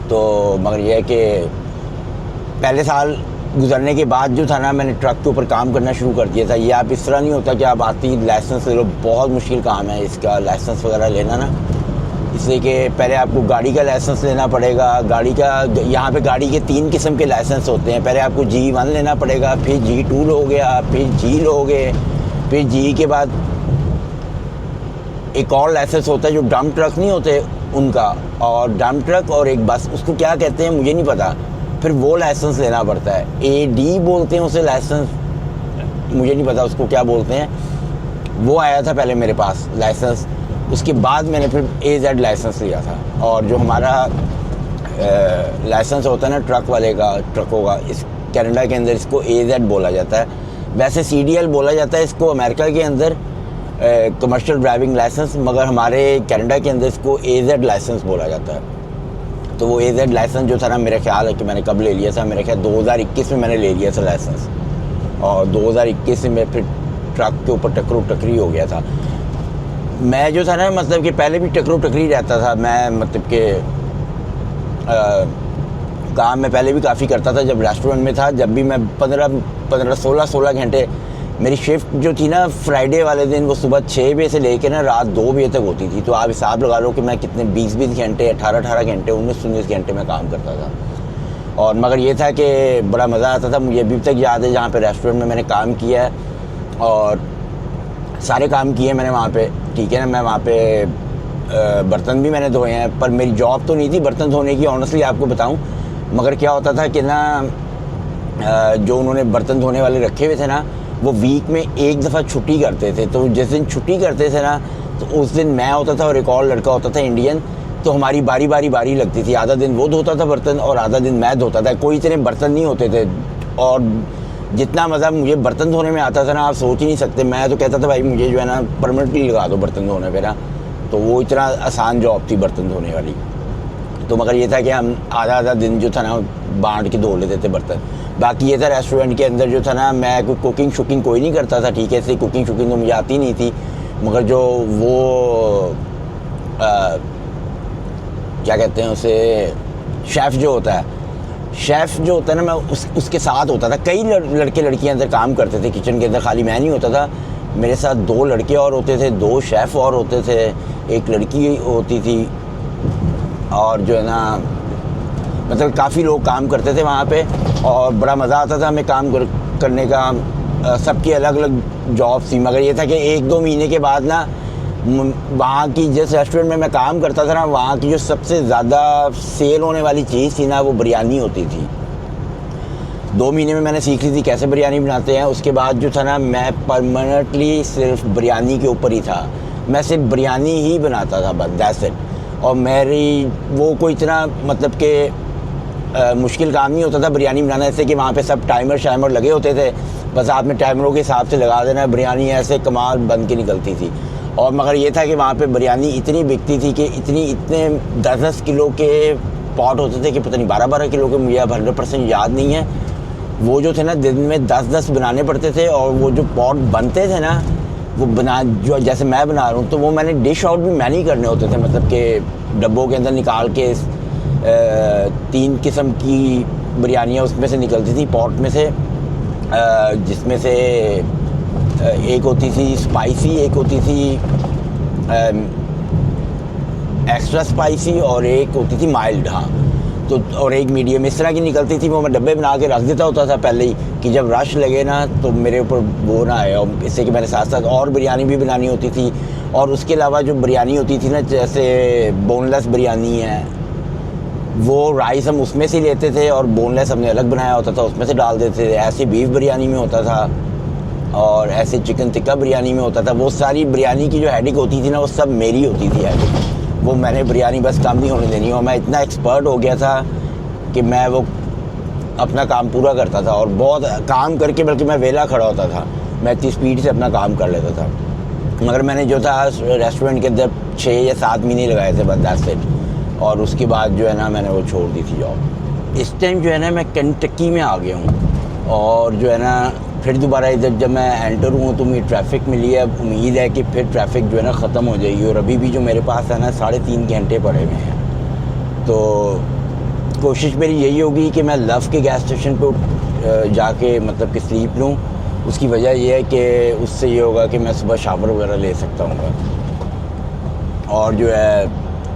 Speaker 1: तो मगर यह है कि पहले साल गुजरने के बाद जो था ना, मैंने ट्रक के ऊपर काम करना शुरू कर दिया था। ये आप इस तरह नहीं होता कि आप आती लाइसेंस ले लो, बहुत मुश्किल काम है इसका लाइसेंस वगैरह लेना ना। इसलिए कि पहले आपको गाड़ी का लाइसेंस लेना पड़ेगा। गाड़ी का यहाँ पे गाड़ी के 3 किस्म के लाइसेंस होते हैं। पहले आपको G1 लेना पड़ेगा, फिर G2 लोगे आप, फिर G लोगे, फिर G के बाद एक और लाइसेंस होता है जो डंप ट्रक नहीं होते उनका, और डंप ट्रक और एक बस, उसको क्या कहते हैं मुझे नहीं पता, फिर वो लाइसेंस लेना पड़ता है। AD बोलते हैं उसे लाइसेंस, मुझे नहीं पता उसको क्या बोलते हैं। वो आया था पहले मेरे पास लाइसेंस, उसके बाद मैंने फिर AZ लाइसेंस लिया था। और जो हमारा लाइसेंस होता है ना ट्रक वाले का, ट्रकों का, इस कनाडा के अंदर इसको AZ बोला जाता है। वैसे CDL बोला जाता है इसको अमेरिका के अंदर, कमर्शियल ड्राइविंग लाइसेंस, मगर हमारे कनाडा के अंदर इसको AZ लाइसेंस बोला जाता है। तो वो AZ लाइसेंस जो था ना, मेरा ख्याल है कि मैंने कब ले लिया था, मेरा ख्याल 2021 में मैंने ले लिया था लाइसेंस। और 2021 में फिर ट्रक के ऊपर टकरी हो गया था। मैं जो था ना, मतलब कि पहले भी टकरी रहता था मैं, मतलब कि काम मैं पहले भी काफ़ी करता था जब रेस्टोरेंट में था। जब भी मैं 16 घंटे, मेरी शिफ्ट जो थी ना फ्राइडे वाले दिन, वो सुबह 6 बजे से लेकर ना रात 2 बजे तक होती थी। तो आप हिसाब लगा लो कि मैं कितने 20 घंटे, 18 घंटे, 19 घंटे में काम करता था। और मगर ये था कि बड़ा मज़ा आता था। मुझे अभी तक याद है जहाँ पे रेस्टोरेंट में मैंने काम किया है, और सारे काम किए मैंने वहाँ पे, ठीक है ना। मैं वहाँ पे बर्तन भी मैंने धोए हैं, पर मेरी जॉब तो नहीं थी बर्तन धोने की, ऑनेस्टली आपको बताऊँ। मगर क्या होता था कि ना, जो उन्होंने बर्तन धोने वाले रखे हुए थे ना, वो वीक में एक दफ़ा छुट्टी करते थे। तो जिस दिन छुट्टी करते थे ना, तो उस दिन मैं होता था और एक और लड़का होता था इंडियन। तो हमारी बारी लगती थी, आधा दिन वो धोता था बर्तन और आधा दिन मैं धोता था। कोई इतने बर्तन नहीं होते थे, और जितना मज़ा मुझे बर्तन धोने में आता था ना, आप सोच ही नहीं सकते। मैं तो कहता था भाई मुझे जो है ना परमानेंटली लगा दो बर्तन धोने पे ना। तो वो इतना आसान जॉब थी बर्तन धोने वाली। तो मगर ये था कि हम आधा दिन जो था ना बांट के धो लेते थे बर्तन। बाकी ये था रेस्टोरेंट के अंदर जो था ना, मैं कोई कुकिंग कोई नहीं करता था, ठीक है। इसलिए कुकिंग तो मुझे आती नहीं थी। मगर जो वो क्या कहते हैं उसे, शेफ़ जो होता है ना, मैं उसके साथ होता था। कई लड़के लड़कियां अंदर काम करते थे किचन के अंदर, खाली मैं नहीं होता था। मेरे साथ 2 लड़के और होते थे, 2 शेफ़ और होते थे, एक लड़की होती थी, और जो है ना मतलब काफ़ी लोग काम करते थे वहाँ पे। और बड़ा मज़ा आता था हमें काम करने का। सबकी अलग अलग जॉब थी। मगर ये था कि 1-2 महीने के बाद ना, वहाँ की जिस रेस्टोरेंट में मैं काम करता था ना, वहाँ की जो सबसे ज़्यादा सेल होने वाली चीज़ थी ना, वो बिरयानी होती थी। 2 महीने में मैंने सीख ली थी कैसे बिरयानी बनाते हैं। उसके बाद जो था ना, मैं परमानेंटली सिर्फ बिरयानी के ऊपर ही था। मैं सिर्फ बिरयानी ही बनाता था, बस दैट्स इट। और मेरी वो कोई इतना मतलब कि मुश्किल काम नहीं होता था बिरयानी बनाना। ऐसे कि वहाँ पे सब टाइमर लगे होते थे, बस आपने टाइमरों के हिसाब से लगा देना। बिरयानी ऐसे कमाल बन के निकलती थी। और मगर ये था कि वहाँ पे बिरयानी इतनी बिकती थी कि इतने 10-10 किलो के पॉट होते थे कि पता नहीं 12-12 किलो के, मुझे अब 100% याद नहीं है। वो जो थे ना, दिन में 10-10 बनाने पड़ते थे। और वो जो पॉट बनते थे ना, वो जो जैसे मैं बना रहा हूँ, तो वो मैंने डिश आउट भी मैंने ही करने होते थे। मतलब कि डब्बों के अंदर निकाल के 3 किस्म की बिरयानियाँ उसमें से निकलती थी पॉट में से, जिसमें से एक होती थी स्पाइसी, एक होती थी एक्स्ट्रा स्पाइसी, और एक होती थी माइल्ड। हाँ, तो और एक मीडियम, इस तरह की निकलती थी। वो मैं डब्बे बना के रख देता होता था पहले ही, कि जब रश लगे ना तो मेरे ऊपर वो ना आए। और इससे कि मेरे साथ साथ और बिरयानी भी बनानी होती थी। और उसके अलावा जो बिरयानी होती थी ना, जैसे बोनलेस बिरयानी है, वो राइस हम उसमें से लेते थे, और बोनलेस हमने अलग बनाया होता था, उसमें से डाल देते थे। ऐसे बीफ बिरयानी में होता था, और ऐसे चिकन टिक्का बिरयानी में होता था। वो सारी बिरयानी की जो हेडिक होती थी ना, वो सब मेरी होती थी हेडिक। वो मैंने बिरयानी बस काम नहीं होने देनी। और मैं इतना एक्सपर्ट हो गया था कि मैं वो अपना काम पूरा करता था, और बहुत काम करके बल्कि मैं वेला खड़ा होता था। मैं इतनी स्पीड से अपना काम कर लेता था। मगर मैंने जो था रेस्टोरेंट के अंदर 6 या 7 महीने लगाए थे, बस दैट्स इट। और उसके बाद जो है ना, मैंने वो छोड़ दी थी जॉब। इस टाइम जो है ना, मैं केंटकी में आ गया हूँ। और जो है ना, फिर दोबारा इधर जब मैं एंटर हुआ तो मुझे ट्रैफिक मिली है। अब उम्मीद है कि फिर ट्रैफिक जो है ना ख़त्म हो जाएगी। और अभी भी जो मेरे पास है ना 3.5 घंटे पड़े हुए हैं। तो कोशिश मेरी यही होगी कि मैं लव के गैस स्टेशन पे जाके मतलब कि स्लीप लूँ। उसकी वजह यह है कि उससे ये होगा कि मैं सुबह शावर वगैरह ले सकता हूँ। और जो है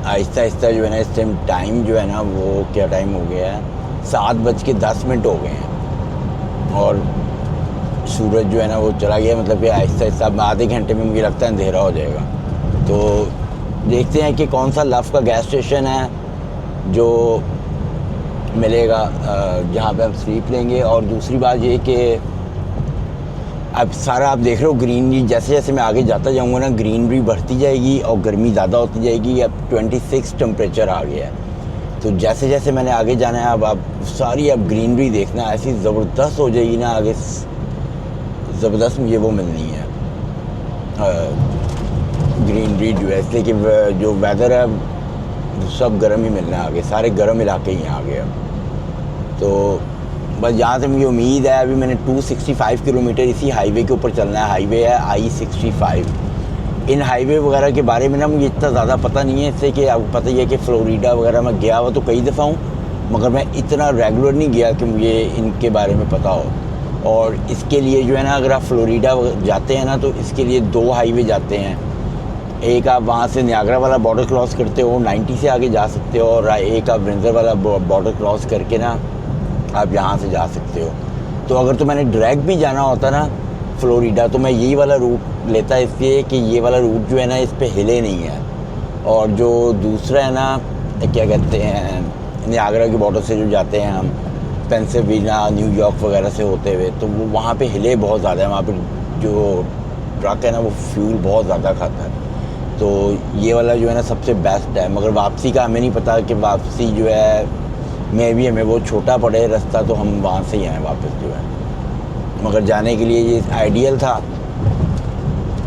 Speaker 1: आहिस्ता आहिस्ता जो है ना इस टाइम जो है ना वो क्या टाइम हो गया है, 7:10 हो गए हैं। और सूरज जो है ना वो चला गया, मतलब कि आहिस्ता आहिस्ता आधे घंटे में मुझे लगता है अंधेरा हो जाएगा। तो देखते हैं कि कौन सा लव का गैस स्टेशन है जो मिलेगा जहाँ पे हम स्लीप लेंगे। और दूसरी बात ये कि अब सारा आप देख रहे हो ग्रीनरी, जैसे जैसे मैं आगे जाता जाऊँगा ना ग्रीनरी बढ़ती जाएगी और गर्मी ज़्यादा होती जाएगी। अब 26 टेम्परेचर आ गया है। तो जैसे जैसे मैंने आगे जाना है अब सारी अब ग्रीनरी देखना ऐसी ज़बरदस्त हो जाएगी ना आगे, ज़बरदस्त मुझे वो मिलनी है ग्रीनरी जो है। इसलिए कि जो वेदर है सब गर्म ही मिलना है आगे, सारे गर्म इलाके ही आ गए। तो बस यहाँ से मुझे उम्मीद है, अभी मैंने 265 किलोमीटर इसी हाईवे के ऊपर चलना है। हाईवे है I-65। इन हाईवे वगैरह के बारे में ना मुझे इतना ज़्यादा पता नहीं है, इससे कि आपको पता ही है कि फ्लोरिडा वगैरह में गया हुआ तो कई दफ़ा हूँ, मगर मैं इतना रेगुलर नहीं गया कि मुझे इनके बारे में पता हो। और इसके लिए जो है ना अगर आप फ्लोरिडा जाते हैं ना तो इसके लिए 2 हाईवे जाते हैं। एक आप वहाँ से नियाग्रा वाला बॉर्डर क्रॉस करते हो, 90 से आगे जा सकते हो, और एक आप विंडसर वाला बॉर्डर क्रॉस करके ना आप यहाँ से जा सकते हो। तो अगर तो मैंने डायरेक्ट भी जाना होता ना फ्लोरिडा तो मैं यही वाला रूट लेता, इसलिए कि ये वाला रूट जो है ना इस पे हिले नहीं है। और जो दूसरा है ना क्या कहते हैं नियाग्रा के बॉर्डर से जो जाते हैं हम पेंसिल्वेनिया न्यूयॉर्क वगैरह से होते हुए, तो वो वहाँ पे हिले बहुत ज़्यादा है। वहाँ पे जो ट्रक है ना वो फ्यूल बहुत ज़्यादा खाता है। तो ये वाला जो है ना सबसे बेस्ट है। मगर वापसी का हमें नहीं पता कि वापसी जो है हमें वो छोटा पड़े रास्ता, तो हम वहाँ से ही आए वापस जो है। मगर जाने के लिए ये आइडियल था,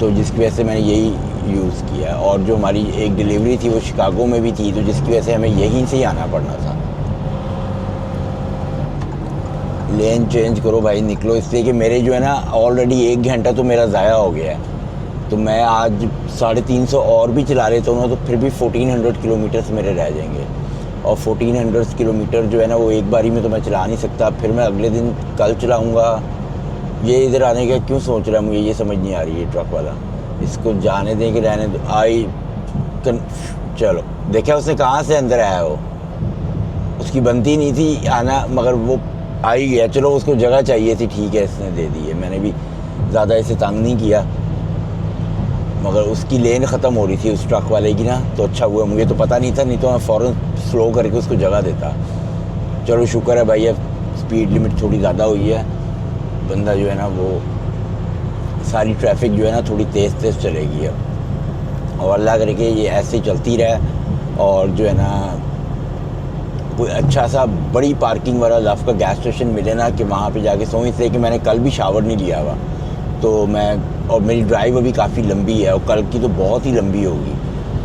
Speaker 1: तो जिसकी वजह से मैंने यही यूज़ किया। और जो हमारी एक डिलीवरी थी वो शिकागो में भी थी, तो जिसकी वजह से हमें यहीं से ही आना पड़ना था। लेन चेंज करो भाई, निकलो, इसलिए कि मेरे जो है ना ऑलरेडी 1 घंटा तो मेरा ज़ाया हो गया है। तो मैं आज 350 और भी चला लेता हूँ ना तो फिर भी 1400 किलोमीटर्स मेरे रह जाएंगे। और 1400 किलोमीटर जो है ना वो एक बारी में तो मैं चला नहीं सकता। फिर मैं अगले दिन कल चलाऊँगा। ये इधर आने का क्यों सोच रहा है मुझे ये समझ नहीं आ रही है ट्रक वाला। इसको जाने दें कि रहने दो। चलो देखा उसने कहाँ से अंदर आया, वो उसकी बनती नहीं थी आना, मगर वो आ ही गया। चलो उसको जगह चाहिए थी, ठीक है इसने दे दी है। मैंने भी ज़्यादा इसे तंग नहीं किया, मगर उसकी लेन ख़त्म हो रही थी उस ट्रक वाले की ना, तो अच्छा हुआ, मुझे तो पता नहीं था, नहीं तो मैं फ़ौरन स्लो करके उसको जगह देता। चलो शुक्र है भाई, अब स्पीड लिमिट थोड़ी ज़्यादा हुई है। बंदा जो है ना वो सारी ट्रैफिक जो है ना थोड़ी तेज़ तेज़ चलेगी अब। और अल्लाह करके ये ऐसे चलती रहे और जो है ना कोई अच्छा सा बड़ी पार्किंग वाला लव का गैस स्टेशन मिले ना कि वहाँ पे जाके सोऊं। इसलिए कि मैंने कल भी शावर नहीं लिया हुआ, तो मैं और मेरी ड्राइव अभी काफ़ी लंबी है और कल की तो बहुत ही लंबी होगी।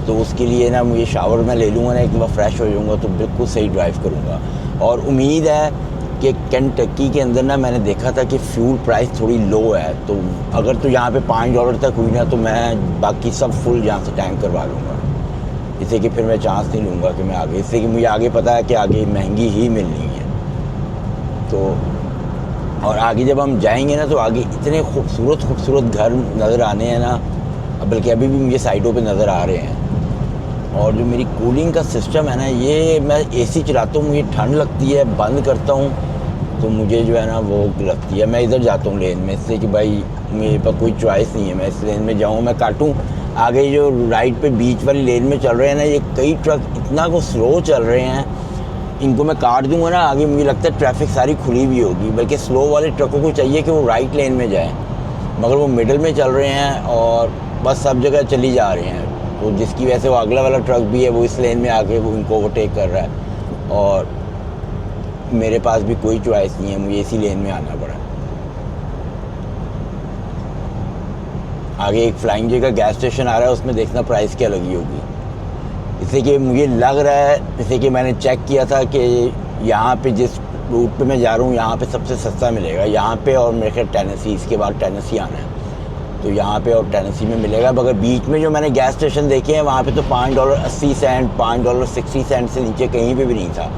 Speaker 1: तो उसके लिए ना मुझे शावर मैं ले लूँगा ना, एक बार फ्रेश हो जाऊँगा तो बिल्कुल सही ड्राइव करूँगा। और उम्मीद है कि केंटकी के अंदर ना मैंने देखा था कि फ्यूल प्राइस थोड़ी लो है, तो अगर तो यहाँ पे $5 तक हुई ना तो मैं बाकी सब फुल यहाँ से टैंक करवा लूँगा। इससे कि फिर मैं चांस नहीं लूँगा कि मैं आगे, इससे कि मुझे आगे पता है कि आगे महंगी ही मिलनी है। तो और आगे जब हम जाएंगे ना तो आगे इतने खूबसूरत घर नज़र आने हैं ना, बल्कि अभी भी मुझे साइडों पे नज़र आ रहे हैं। और जो मेरी कूलिंग का सिस्टम है ना, ये मैं एसी चलाता हूँ, मुझे ठंड लगती है, बंद करता हूँ तो मुझे जो है ना वो लगती है। मैं इधर जाता हूँ लेन में, इसलिए कि भाई मेरे पास कोई चॉइस नहीं है, मैं इस लेन में जाऊँ, मैं काटूँ। आगे जो राइट पे बीच वाली लेन में चल रहे हैं ना, ये कई ट्रक इतना को स्लो चल रहे हैं, इनको मैं काट दूंगा ना आगे, मुझे लगता है ट्रैफिक सारी खुली भी होगी। बल्कि स्लो वाले ट्रकों को चाहिए कि वो राइट लेन में जाएं, मगर वो मिडिल में चल रहे हैं और बस सब जगह चली जा रहे हैं। तो जिसकी वजह से वो अगला वाला ट्रक भी है वो इस लेन में आके वो इनको ओवरटेक कर रहा है और मेरे पास भी कोई चॉइस नहीं है, मुझे इसी लेन में आना पड़ा। आगे एक फ्लाइंग जे का गैस स्टेशन आ रहा है, उसमें देखना प्राइस क्या लगी होगी। इससे कि मुझे लग रहा है, जैसे कि मैंने चेक किया था कि यहाँ पे जिस रूट पे मैं जा रहा हूँ यहाँ पे सबसे सस्ता मिलेगा यहाँ पे, और मेरे ख्याल टेनेसी, इसके बाद टेनेसी आना है तो यहाँ पे और टेनेसी में मिलेगा। मगर बीच में जो मैंने गैस स्टेशन देखे हैं वहाँ पे तो $5.80, $5.60 से नीचे कहीं पे भी नहीं था।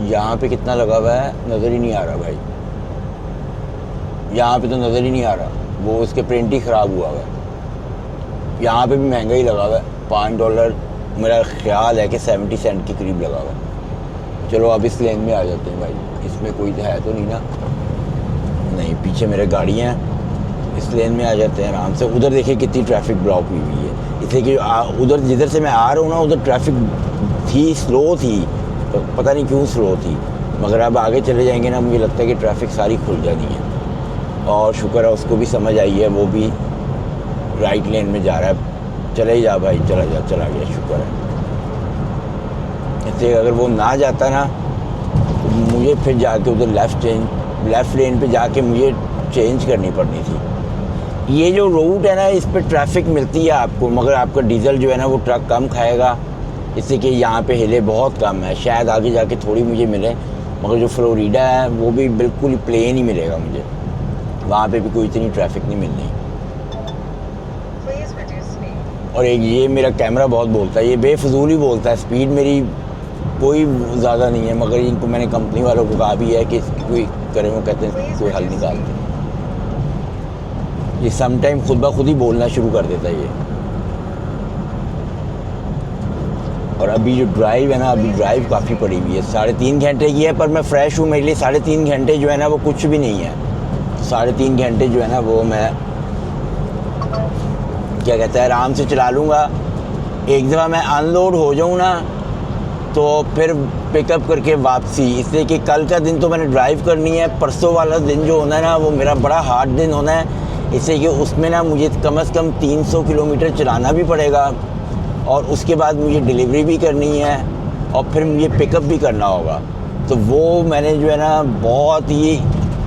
Speaker 1: यहाँ पे कितना लगा हुआ है नज़र ही नहीं आ रहा भाई, यहाँ पे तो नज़र ही नहीं आ रहा, वो उसके प्रिंट ही ख़राब हुआ हुआ है। यहाँ पे भी महंगा ही लगा हुआ है, $5 मेरा ख्याल है कि 70 सेंट के करीब लगा हुआ है। चलो अब इस लेन में आ जाते हैं भाई, इसमें कोई है तो नहीं ना, नहीं पीछे मेरे गाड़ियाँ हैं, इस लेन में आ जाते हैं आराम से। उधर देखिए कितनी ट्रैफिक ब्लॉक हुई हुई है, इसलिए कि उधर जिधर से मैं आ रहा हूँ ना उधर ट्रैफिक थी, स्लो थी, तो पता नहीं क्यों स्लो थी, मगर अब आगे चले जाएंगे ना मुझे लगता है कि ट्रैफिक सारी खुल जानी है। और शुक्र है उसको भी समझ आई है, वो भी राइट लेन में जा रहा है। चले ही जा भाई, चला गया, शुक्र है। इसलिए अगर वो ना जाता ना तो मुझे फिर जाके उधर लेफ़्ट लेन पे जाके मुझे चेंज करनी पड़नी थी। ये जो रूट है ना इस पर ट्रैफिक मिलती है आपको, मगर आपका डीजल जो है ना वो ट्रक कम खाएगा, इससे कि यहाँ पे हिले बहुत कम है। शायद आगे जाके थोड़ी मुझे मिले, मगर जो फ्लोरिडा है वो भी बिल्कुल ही प्लेन ही मिलेगा मुझे, वहाँ पे भी कोई इतनी ट्रैफिक नहीं मिलनी। और एक ये मेरा कैमरा बहुत बोलता है, ये बेफजूल ही बोलता है, स्पीड मेरी कोई ज़्यादा नहीं है, मगर इनको मैंने कंपनी वालों को कहा भी है कि इसकी कोई करें, वो कहते हैं कोई हल निकालते हैं। ये समटाइम खुद ब खुद ही बोलना शुरू कर देता है ये। और अभी जो ड्राइव है ना, अभी ड्राइव काफ़ी पड़ी हुई है, 3.5 घंटे की है, पर मैं फ्रेश हूँ, मेरे लिए 3.5 घंटे जो है ना वो कुछ भी नहीं है। 3.5 घंटे जो है ना वो मैं क्या कहता है आराम से चला लूँगा। एक दफ़ा मैं अनलोड हो जाऊँ ना तो फिर पिकअप करके वापसी, इसलिए कि कल का दिन तो मैंने ड्राइव करनी है, परसों वाला दिन जो होना है ना वो मेरा बड़ा हार्ड दिन होना है, इसलिए कि उसमें ना मुझे कम से कम 300 किलोमीटर चलाना भी पड़ेगा, और उसके बाद मुझे डिलीवरी भी करनी है, और फिर मुझे पिकअप भी करना होगा। तो वो मैंने जो है ना बहुत ही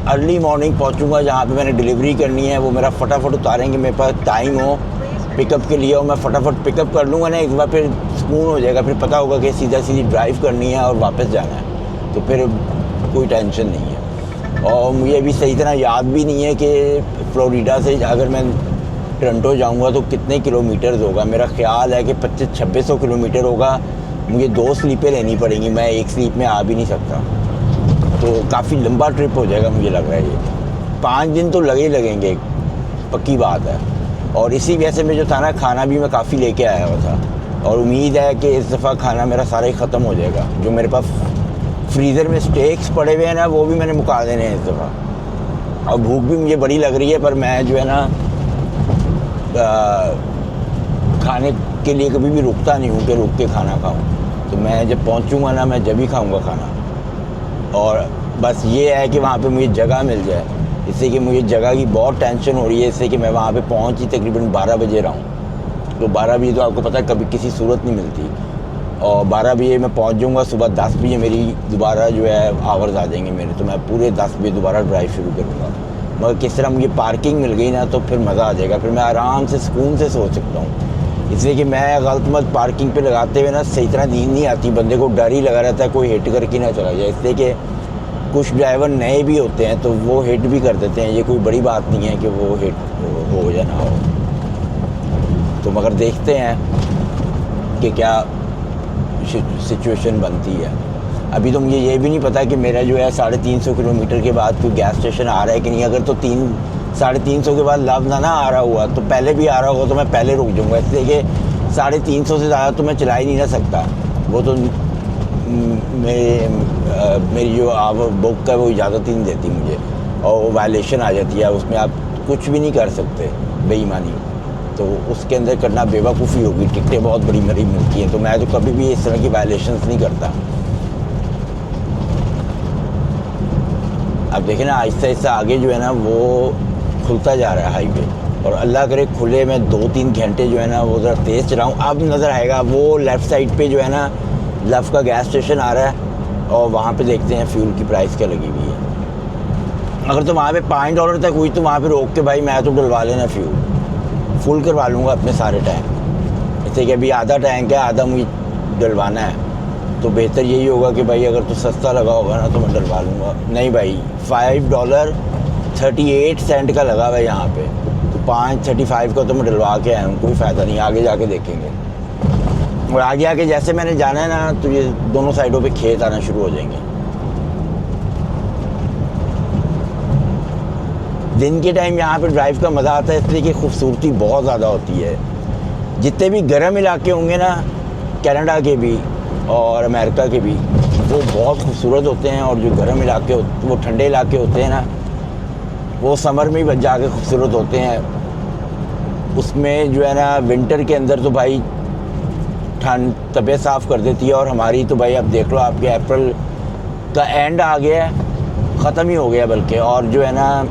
Speaker 1: अर्ली मॉर्निंग पहुंचूंगा जहाँ पे मैंने डिलीवरी करनी है, वो मेरा फटाफट उतारेंगे, मेरे पास टाइम हो पिकअप के लिए, और मैं फटाफट पिकअप कर लूँगा ना एक बार, फिर सुकून हो जाएगा, फिर पता होगा कि सीधी ड्राइव करनी है और वापस जाना है, तो फिर कोई टेंशन नहीं है। और मुझे अभी सही तरह याद भी नहीं है कि फ्लोरिडा से अगर मैं टोरंटो जाऊंगा तो कितने किलोमीटर्स होगा। मेरा ख्याल है कि 2500-2600 किलोमीटर होगा। मुझे 2 स्लीपें लेनी पड़ेंगी, मैं एक स्लीप में आ भी नहीं सकता, तो काफ़ी लंबा ट्रिप हो जाएगा मुझे लग रहा है। ये 5 दिन तो लगे ही लगेंगे, पक्की बात है। और इसी वजह से मैं जो था ना खाना भी मैं काफ़ी लेके आया हुआ था, और उम्मीद है कि इस दफ़ा खाना मेरा सारा ही ख़त्म हो जाएगा। जो मेरे पास फ्रीज़र में स्टेक्स पड़े हुए हैं ना वो भी मैंने मुका देने हैं इस दफ़ा। और भूख भी मुझे बड़ी लग रही है, पर मैं जो है ना खाने के लिए कभी भी रुकता नहीं हूँ कि रुक के खाना खाऊँ, तो मैं जब पहुँचूँगा ना मैं जब ही खाऊँगा खाना। और बस ये है कि वहाँ पे मुझे जगह मिल जाए, इससे कि मुझे जगह की बहुत टेंशन हो रही है, इससे कि मैं वहाँ पे पहुँच ही तकरीबन 12 बजे रहा हूँ। तो 12 बजे तो आपको पता है कभी किसी सूरत नहीं मिलती, और 12 बजे मैं पहुँच जाऊँगा, सुबह 10 बजे मेरी दोबारा जो है आवर्स आ जाएंगे मेरे, तो मैं पूरे 10 बजे दोबारा ड्राइव शुरू करूँगा। मगर किस तरह मुझे पार्किंग मिल गई ना तो फिर मज़ा आ जाएगा, फिर मैं आराम से सुकून से सो सकता हूँ। इसलिए कि मैं गलत पार्किंग पे लगाते हुए ना सही तरह नींद नहीं आती, बंदे को डर ही लगा रहता है कोई हिट करके ना चला जाए। इसलिए कि कुछ ड्राइवर नए भी होते हैं तो वो हिट भी कर देते हैं, ये कोई बड़ी बात नहीं है कि वो हिट हो या ना हो। तो मगर देखते हैं कि क्या सिचुएशन बनती है। अभी तो मुझे ये भी नहीं पता कि मेरा जो है 350 किलोमीटर के बाद कोई गैस स्टेशन आ रहा है कि नहीं। अगर तो 350 के बाद लव ना आ रहा हुआ तो पहले भी आ रहा होगा तो मैं पहले रुक जाऊँगा, इसलिए कि 350 से ज़्यादा तो मैं चला ही नहीं ना सकता। वो तो मेरी जो बुक है वो इजाज़त ही नहीं देती मुझे, और वो वायलेशन आ जाती है, उसमें आप कुछ भी नहीं कर सकते, बेईमानी, तो उसके अंदर करना बेवकूफ़ी होगी। टिकटें बहुत बड़ी मरी मिलती हैं, तो मैं तो कभी भी इस तरह की वायलेशंस नहीं करता। अब देखें ना आहिस्ता आहिस्ता आगे जो है ना वो खुलता जा रहा है हाईवे, और अल्लाह करे खुले मैं 2-3 घंटे जो है ना वो ज़रा तेज़ चलाऊँ। अब नज़र आएगा वो लेफ़्ट साइड पे जो है ना लव का गैस स्टेशन आ रहा है, और वहाँ पे देखते हैं फ्यूल की प्राइस क्या लगी हुई है। अगर तो वहाँ पे $5 तक हुई तो वहाँ पे रोक के भाई मैं तो डलवा लेना, फ्यूल फुल करवा लूँगा अपने सारे टैंक। जैसे कि अभी आधा टैंक है, आधा मुझे डलवाना है, तो बेहतर यही होगा कि भाई अगर तो सस्ता लगा होगा ना तो मैं डलवा लूँगा। नहीं भाई, $5.38 का लगा हुआ है यहाँ पे, तो 5.35 का तो मैं डलवा के आया हूँ, कोई फ़ायदा नहीं, आगे जाके देखेंगे। और आगे आके जैसे मैंने जाना है ना, तो ये दोनों साइडों पे खेत आना शुरू हो जाएंगे। दिन के टाइम यहाँ पे ड्राइव का मज़ा आता है इसलिए कि खूबसूरती बहुत ज़्यादा होती है। जितने भी गर्म इलाके होंगे ना, कनाडा के भी और अमेरिका के भी, वो बहुत खूबसूरत होते हैं, और जो गर्म इलाके वो ठंडे इलाके होते हैं ना, वो समर में ही जाके खूबसूरत होते हैं। उसमें जो है ना विंटर के अंदर तो भाई ठंड तबीयत साफ़ कर देती है, और हमारी तो भाई अब देख लो आपके अप्रैल का एंड आ गया है, ख़त्म ही हो गया बल्कि। और जो है ना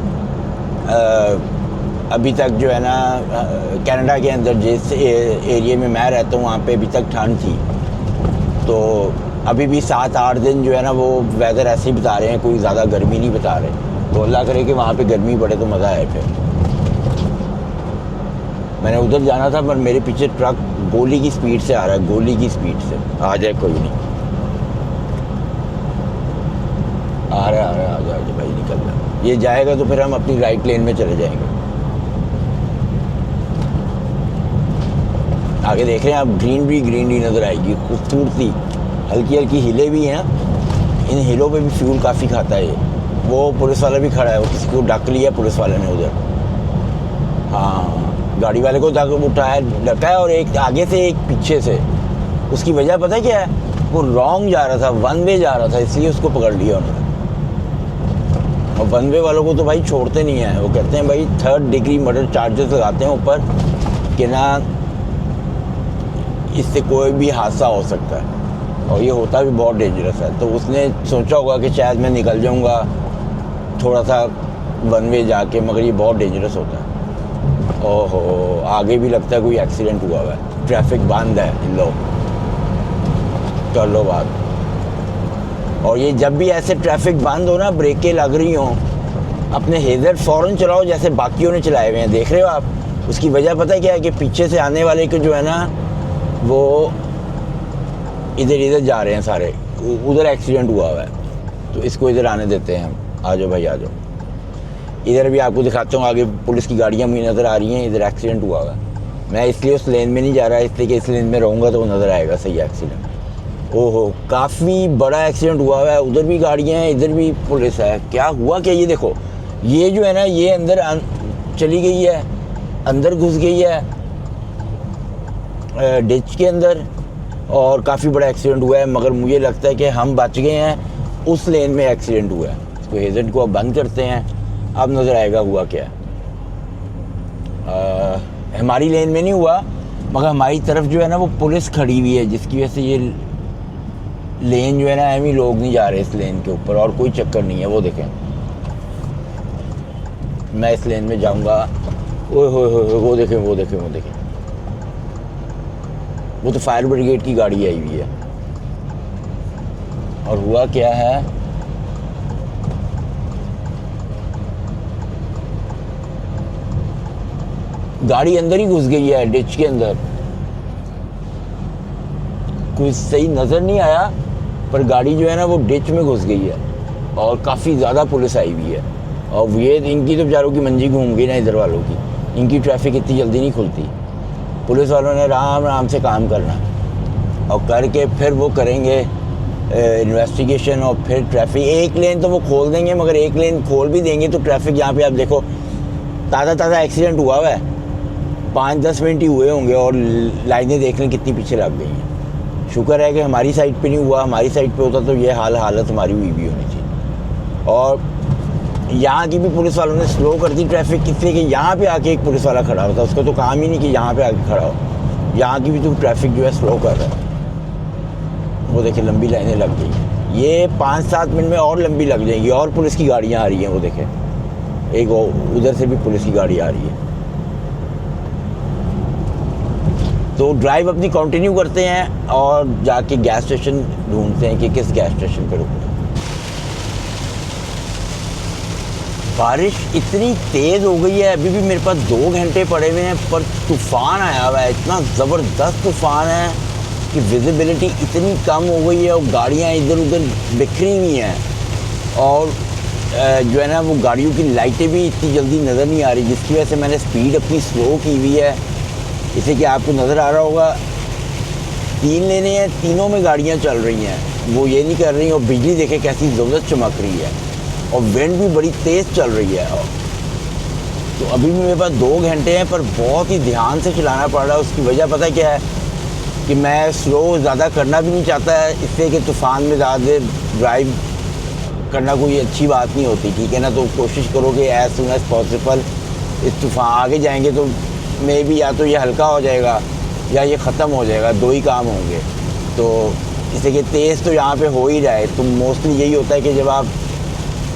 Speaker 1: अभी तक जो है ना कनाडा के अंदर जिस एरिया में मैं रहता हूँ वहाँ पे अभी तक ठंड थी, तो अभी भी 7-8 दिन जो है ना वो वेदर ऐसे ही बता रहे हैं, कोई ज़्यादा गर्मी नहीं बता रहे। तो अल्लाह करे कि वहाँ पे गर्मी पड़े तो मज़ा आए। फिर मैंने उधर जाना था, पर मेरे पीछे ट्रक गोली की स्पीड से आ रहा है, गोली की स्पीड से। आ जाए कोई नहीं, आ रहा है आ जाए भाई, निकल रहा है। ये जाएगा तो फिर हम अपनी राइट लेन में चले जाएंगे। आगे देख रहे हैं आप, ग्रीनरी नज़र आएगी, खूबसूरती। हल्की हल्की हिलें भी हैं, इन हिलों पे भी फ्यूल काफ़ी खाता है ये। वो पुलिस वाला भी खड़ा है, वो किसी को डक लिया पुलिस वाले ने उधर। हाँ, गाड़ी वाले को उठाया, डका है, और एक आगे से एक पीछे से। उसकी वजह पता है क्या है? वो रॉन्ग जा रहा था, वन वे जा रहा था, इसलिए उसको पकड़ लिया उन्होंने। और वन वे वालों को तो भाई छोड़ते नहीं हैं, वो कहते हैं भाई 3rd डिग्री मर्डर चार्जेस लगाते हैं ऊपर कि ना इससे कोई भी हादसा हो सकता है, और ये होता भी बहुत डेंजरस है। तो उसने सोचा होगा कि शायद मैं निकल जाऊंगा थोड़ा सा वन वे जाके, मगर ये बहुत डेंजरस होता है। ओहो, आगे भी लगता है कोई एक्सीडेंट हुआ हुआ है, ट्रैफिक बंद है, लो कर लो बात। और ये जब भी ऐसे ट्रैफिक बंद हो ना, ब्रेकें लग रही हों, अपने हेजर फ़ौरन चलाओ जैसे बाकियों ने चलाए हुए हैं, देख रहे हो आप। उसकी वजह पता है क्या है? कि पीछे से आने वाले को जो है ना वो इधर जा रहे हैं सारे, उधर एक्सीडेंट हुआ हुआ है, तो इसको इधर आने देते हैं हम। आ जाओ भाई आ जाओ, इधर भी आपको दिखाता हूँ, आगे पुलिस की गाड़ियाँ मुझे नज़र आ रही हैं, इधर एक्सीडेंट हुआ हुआ है। मैं इसलिए उस लेन में नहीं जा रहा, इसलिए कि इस लेन में रहूँगा तो वो नज़र आएगा सही एक्सीडेंट। ओहो, काफ़ी बड़ा एक्सीडेंट हुआ हुआ है, उधर भी गाड़ियाँ हैं, इधर भी पुलिस है। क्या हुआ क्या? ये देखो, ये जो है ना, ये अंदर चली गई है, अंदर घुस गई है डिच के अंदर, और काफ़ी बड़ा एक्सीडेंट हुआ है। मगर मुझे लगता है कि हम बच गए हैं, उस लेन में एक्सीडेंट हुआ है। इसको हेजर को अब बंद करते हैं, अब नज़र आएगा हुआ क्या। हमारी लेन में नहीं हुआ, मगर हमारी तरफ जो है ना वो पुलिस खड़ी हुई है, जिसकी वजह से ये लेन जो है ना, एम ही लोग नहीं जा रहे इस लेन के ऊपर, और कोई चक्कर नहीं है। वो देखें, मैं इस लेन में जाऊंगा, ओए हो, वो देखें वो देखें वो देखें, वो तो फायर ब्रिगेड की गाड़ी आई हुई है। और हुआ क्या है, गाड़ी अंदर ही घुस गई है डिच के अंदर। कुछ सही नज़र नहीं आया, पर गाड़ी जो है ना वो डिच में घुस गई है, और काफ़ी ज़्यादा पुलिस आई हुई है। और ये इनकी तो बेचारों की मंजी घूम गई ना, इधर वालों की। इनकी ट्रैफिक इतनी जल्दी नहीं खुलती, पुलिस वालों ने आराम आराम से काम करना, और करके फिर वो करेंगे इन्वेस्टिगेशन, और फिर ट्रैफिक एक लेन तो वो खोल देंगे, मगर एक लेन खोल भी देंगे तो ट्रैफिक यहाँ पे आप देखो, ताज़ा एक्सीडेंट हुआ है, 5-10 मिनट ही हुए होंगे, और लाइनें देख लें कितनी पीछे लग गई हैं। शुक्र है कि हमारी साइड पे नहीं हुआ, हमारी साइड पे होता तो ये हालत हमारी हुई भी होनी थी। और यहाँ की भी पुलिस वालों ने स्लो कर दी ट्रैफिक, इसलिए कि यहाँ पे आके एक पुलिस वाला खड़ा होता, उसको तो काम ही नहीं कि यहाँ पे आके खड़ा हो। यहाँ की भी तो ट्रैफिक जो है स्लो कर रहा है। वो देखिए लंबी लाइनें लग गई हैं, ये 5-7 मिनट में और लंबी लग जाएंगी, और पुलिस की गाड़ियाँ आ रही हैं। वो देखें, एक उधर से भी पुलिस की गाड़ी आ रही है। तो ड्राइव अपनी कंटिन्यू करते हैं, और जाके गैस स्टेशन ढूंढते हैं कि किस गैस स्टेशन पर रुकना। बारिश इतनी तेज़ हो गई है, अभी भी मेरे पास 2 घंटे पड़े हुए हैं, पर तूफ़ान आया हुआ है, इतना ज़बरदस्त तूफ़ान है कि विजिबिलिटी इतनी कम हो गई है और गाड़ियाँ इधर उधर बिखरी हुई हैं, और जो है ना वो गाड़ियों की लाइटें भी इतनी जल्दी नज़र नहीं आ रही, जिसकी वजह से मैंने स्पीड अपनी स्लो की हुई है। जैसे कि आपको नज़र आ रहा होगा 3 लेने हैं, तीनों में गाड़ियाँ चल रही हैं, वो ये नहीं कर रही, और बिजली देखे कैसी ज़बरदस्त चमक रही है, और विंड भी बड़ी तेज़ चल रही है। तो अभी भी मेरे पास 2 घंटे हैं, पर बहुत ही ध्यान से चलाना पड़ रहा है। उसकी वजह पता क्या है कि मैं स्लो ज़्यादा करना भी नहीं चाहता है, इससे कि तूफ़ान में ज़्यादा देर ड्राइव करना कोई अच्छी बात नहीं होती, ठीक है ना। तो कोशिश करो कि एज सुन एज पॉसिबल इस तूफ़ान आगे जाएंगे तो मे भी या तो ये हल्का हो जाएगा या ये ख़त्म हो जाएगा, 2 ही काम होंगे। तो इससे कि तेज़ तो यहाँ पे हो ही रहा है। तो मोस्टली यही होता है कि जब आप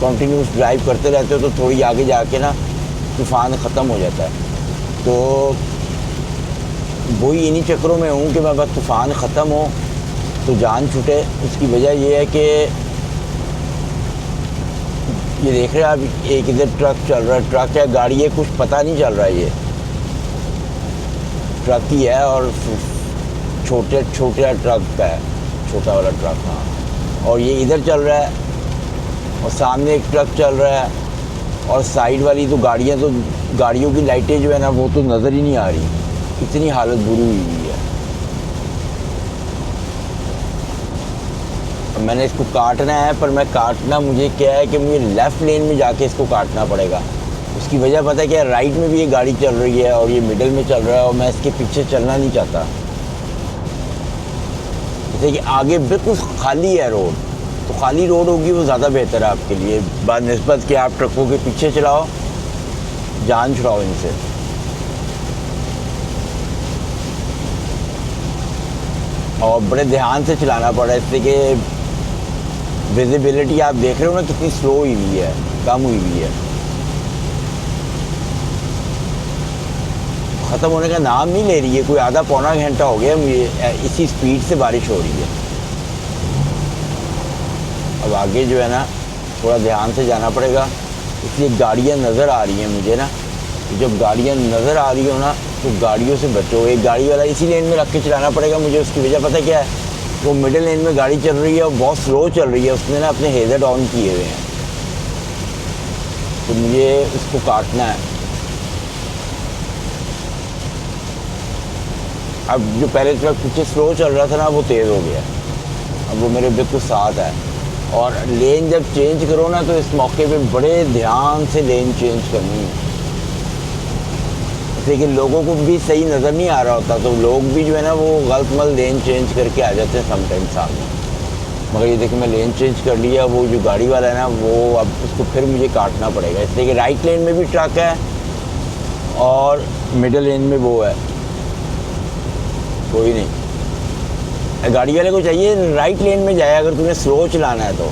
Speaker 1: कंटिन्यूस ड्राइव करते रहते हो तो थोड़ी आगे जाके ना तूफ़ान ख़त्म हो जाता है। तो वही इन्हीं चक्करों में हूँ कि मैं बस तूफ़ान ख़त्म हो तो जान छूटे। उसकी वजह ये है कि ये देख रहे हैं आप, एक इधर ट्रक चल रहा है, ट्रक है गाड़ी है कुछ पता नहीं चल रहा है, ये ट्रक ही है और छोटा ट्रक का है, छोटा वाला ट्रक। हाँ, और ये इधर चल रहा है और सामने एक ट्रक चल रहा है, और साइड वाली तो गाड़ियों की लाइटें जो है ना वो तो नज़र ही नहीं आ रही, इतनी हालत बुरी हुई है। मैंने इसको काटना है, पर मैं काटना मुझे क्या है कि मुझे लेफ़्ट लेन में जाके इसको काटना पड़ेगा। उसकी वजह पता है क्या, राइट में भी ये गाड़ी चल रही है और ये मिडल में चल रहा है, और मैं इसके पीछे चलना नहीं चाहता। जैसे कि आगे बिल्कुल खाली है रोड, तो खाली रोड होगी वो ज़्यादा बेहतर है आपके लिए, बनिस्बत कि आप ट्रकों के पीछे चलाओ, जान छुड़ाओ इनसे। और बड़े ध्यान से चलाना पड़ा, इससे कि विजिबिलिटी आप देख रहे हो ना कितनी स्लो हुई है, कम हुई है, ख़त्म होने का नाम नहीं ले रही है। कोई आधा पौना घंटा हो गया मुझे इसी स्पीड से बारिश हो रही है। अब आगे जो है ना थोड़ा ध्यान से जाना पड़ेगा, इसलिए गाड़ियाँ नज़र आ रही हैं मुझे ना। जब गाड़ियाँ नज़र आ रही हो ना तो गाड़ियों से बचो। एक गाड़ी वाला इसी लेन में रख के चलाना पड़ेगा मुझे। उसकी वजह पता क्या है, वो मिडिल लेन में गाड़ी चल रही है और बहुत स्लो चल रही है, उसने ना अपने हेज़र ऑन किए हुए हैं, तो मुझे उसको काटना है। अब जो पहले ट्रक पीछे स्लो चल रहा था ना वो तेज़ हो गया, अब वो मेरे बिल्कुल साथ है। और लेन जब चेंज करो ना तो इस मौके पे बड़े ध्यान से लेन चेंज करनी है, लेकिन लोगों को भी सही नज़र नहीं आ रहा होता, तो लोग भी जो है ना वो गलत मल लेन चेंज करके आ जाते हैं समटाइम्स सामने। मगर ये देखिए मैं लेन चेंज कर लिया, वो जो गाड़ी वाला है ना वो अब उसको फिर मुझे काटना पड़ेगा, इसलिए कि राइट लेन में भी ट्रक है और मिडिल लेन में वो है। कोई नहीं, गाड़ी वाले को चाहिए राइट लेन में जाए अगर तुम्हें स्लो चलाना है तो,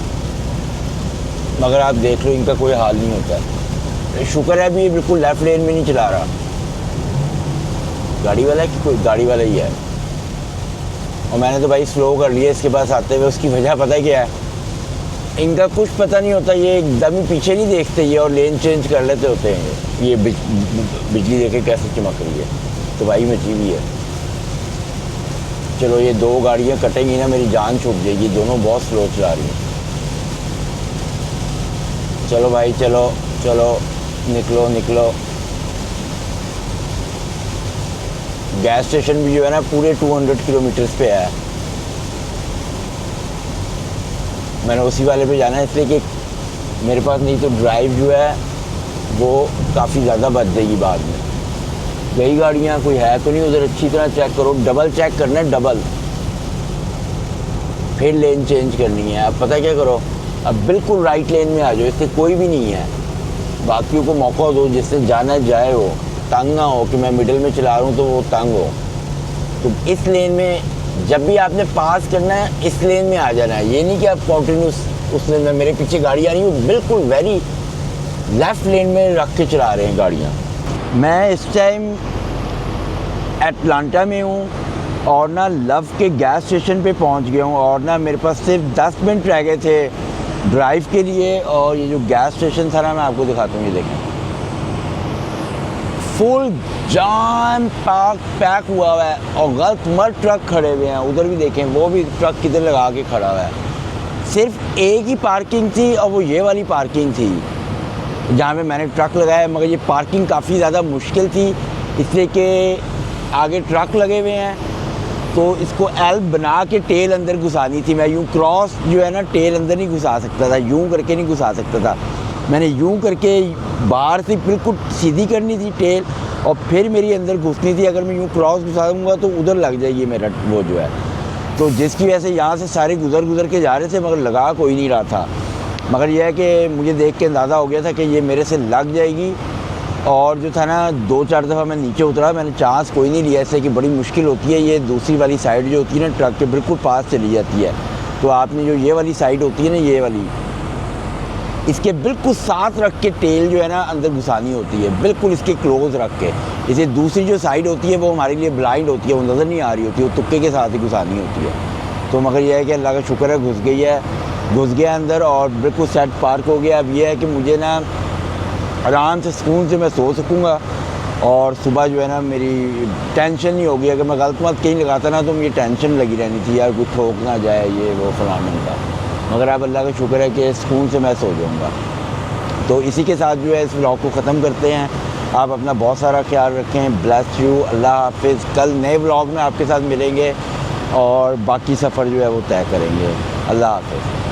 Speaker 1: मगर आप देख लो इनका कोई हाल नहीं होता है। शुक्र है अभी ये बिल्कुल लेफ़्ट लेन में नहीं चला रहा, गाड़ी वाला है कि कोई गाड़ी वाला ही है। और मैंने तो भाई स्लो कर लिया इसके पास आते हुए। उसकी वजह पता है क्या है, इनका कुछ पता नहीं होता, ये एकदम ही पीछे नहीं देखते ये और लेन चेंज कर लेते होते हैं। ये बिजली देखे कैसे चमक रही है, तो भाई मची हुई है। चलो ये 2 गाड़ियाँ कटेंगी ना मेरी जान छूट जाएगी, दोनों बहुत स्लो चला रही हैं। चलो भाई चलो चलो निकलो निकलो। गैस स्टेशन भी जो है ना पूरे 200 किलोमीटर्स पे है। मैंने उसी वाले पे जाना है, इसलिए कि मेरे पास नहीं तो ड्राइव जो है वो काफ़ी ज़्यादा बच जाएगी बाद में। कई गाड़ियाँ कोई है तो नहीं उधर, अच्छी तरह चेक करो, डबल चेक करना है, डबल, फिर लेन चेंज करनी है। अब पता क्या करो, अब बिल्कुल राइट लेन में आ जाओ, इससे कोई भी नहीं है, बाकियों को मौका दो, जिससे जाना जाए वो तंग ना हो कि मैं मिडिल में चला रहा हूँ तो वो तंग हो। तो इस लेन में जब भी आपने पास करना है इस लेन में आ जाना है, ये नहीं कि आप कॉन्टीन्यूस उस लेन में। मेरे पीछे गाड़ी आ रही है बिल्कुल वेरी लेफ़्ट लेन में रख के चला रहे हैं गाड़ियाँ। मैं इस टाइम एटलांटा में हूँ और ना लव के गैस स्टेशन पे पहुँच गया हूँ, और ना मेरे पास सिर्फ 10 मिनट रह गए थे ड्राइव के लिए। और ये जो गैस स्टेशन था ना मैं आपको दिखाता हूँ, ये देखें फुल जाम पैक हुआ हुआ है और गलत मर्द ट्रक खड़े हुए हैं। उधर भी देखें, वो भी ट्रक किधर लगा के खड़ा हुआ है। सिर्फ एक ही पार्किंग थी और वो ये वाली पार्किंग थी जहाँ पे मैंने ट्रक लगाया, मगर ये पार्किंग काफ़ी ज़्यादा मुश्किल थी इसलिए कि आगे ट्रक लगे हुए हैं, तो इसको एल बना के टेल अंदर घुसानी थी। मैं यूँ क्रॉस जो है ना टेल अंदर नहीं घुसा सकता था, यूँ करके नहीं घुसा सकता था। मैंने यूँ करके बाहर से बिल्कुल सीधी करनी थी टेल और फिर मेरी अंदर घुसनी थी। अगर मैं यूँ क्रॉस घुसा दूँगा तो उधर लग जाएगी मेरा वो जो है, तो जिसकी वजह से यहाँ से सारे गुज़र के जा रहे थे मगर लगा कोई नहीं रहा था। मगर यह है कि मुझे देख के अंदाज़ा हो गया था कि ये मेरे से लग जाएगी। और जो था ना 2-4 दफ़ा मैं नीचे उतरा, मैंने चांस कोई नहीं लिया, ऐसे कि बड़ी मुश्किल होती है। ये दूसरी वाली साइड जो होती है ना ट्रक के बिल्कुल पास चली जाती है, तो आपने जो ये वाली साइड होती है ना, ये वाली, इसके बिल्कुल साथ रख के टेल जो है ना अंदर घुसानी होती है, बिल्कुल इसके क्लोज़ रख के। इसे दूसरी जो साइड होती है वो हमारे लिए ब्लाइंड होती है, वो नज़र नहीं आ रही होती, वो तुक्के के साथ ही घुसानी होती है। तो मगर यह है कि अल्लाह का शुक्र है घुस गई है, घुस गया अंदर और बिल्कुल सेट पार्क हो गया। अब यह है कि मुझे ना आराम से सुकून से मैं सो सकूँगा और सुबह जो है ना मेरी टेंशन नहीं होगी। अगर मैं गलत मत कहीं लगाता ना तो मुझे टेंशन लगी रहनी थी, यार कुछ ठोक ना जाए ये वो फलाने का। मगर अब अल्लाह का शुक्र है कि सुकून से मैं सो जाऊँगा। तो इसी के साथ जो है इस व्लॉग को ख़त्म करते हैं। आप अपना बहुत सारा ख्याल रखें। ब्लेस यू, अल्लाह हाफिज़। कल नए व्लॉग में आपके साथ मिलेंगे और बाकी सफ़र जो है वो तय करेंगे। अल्लाह हाफिज़।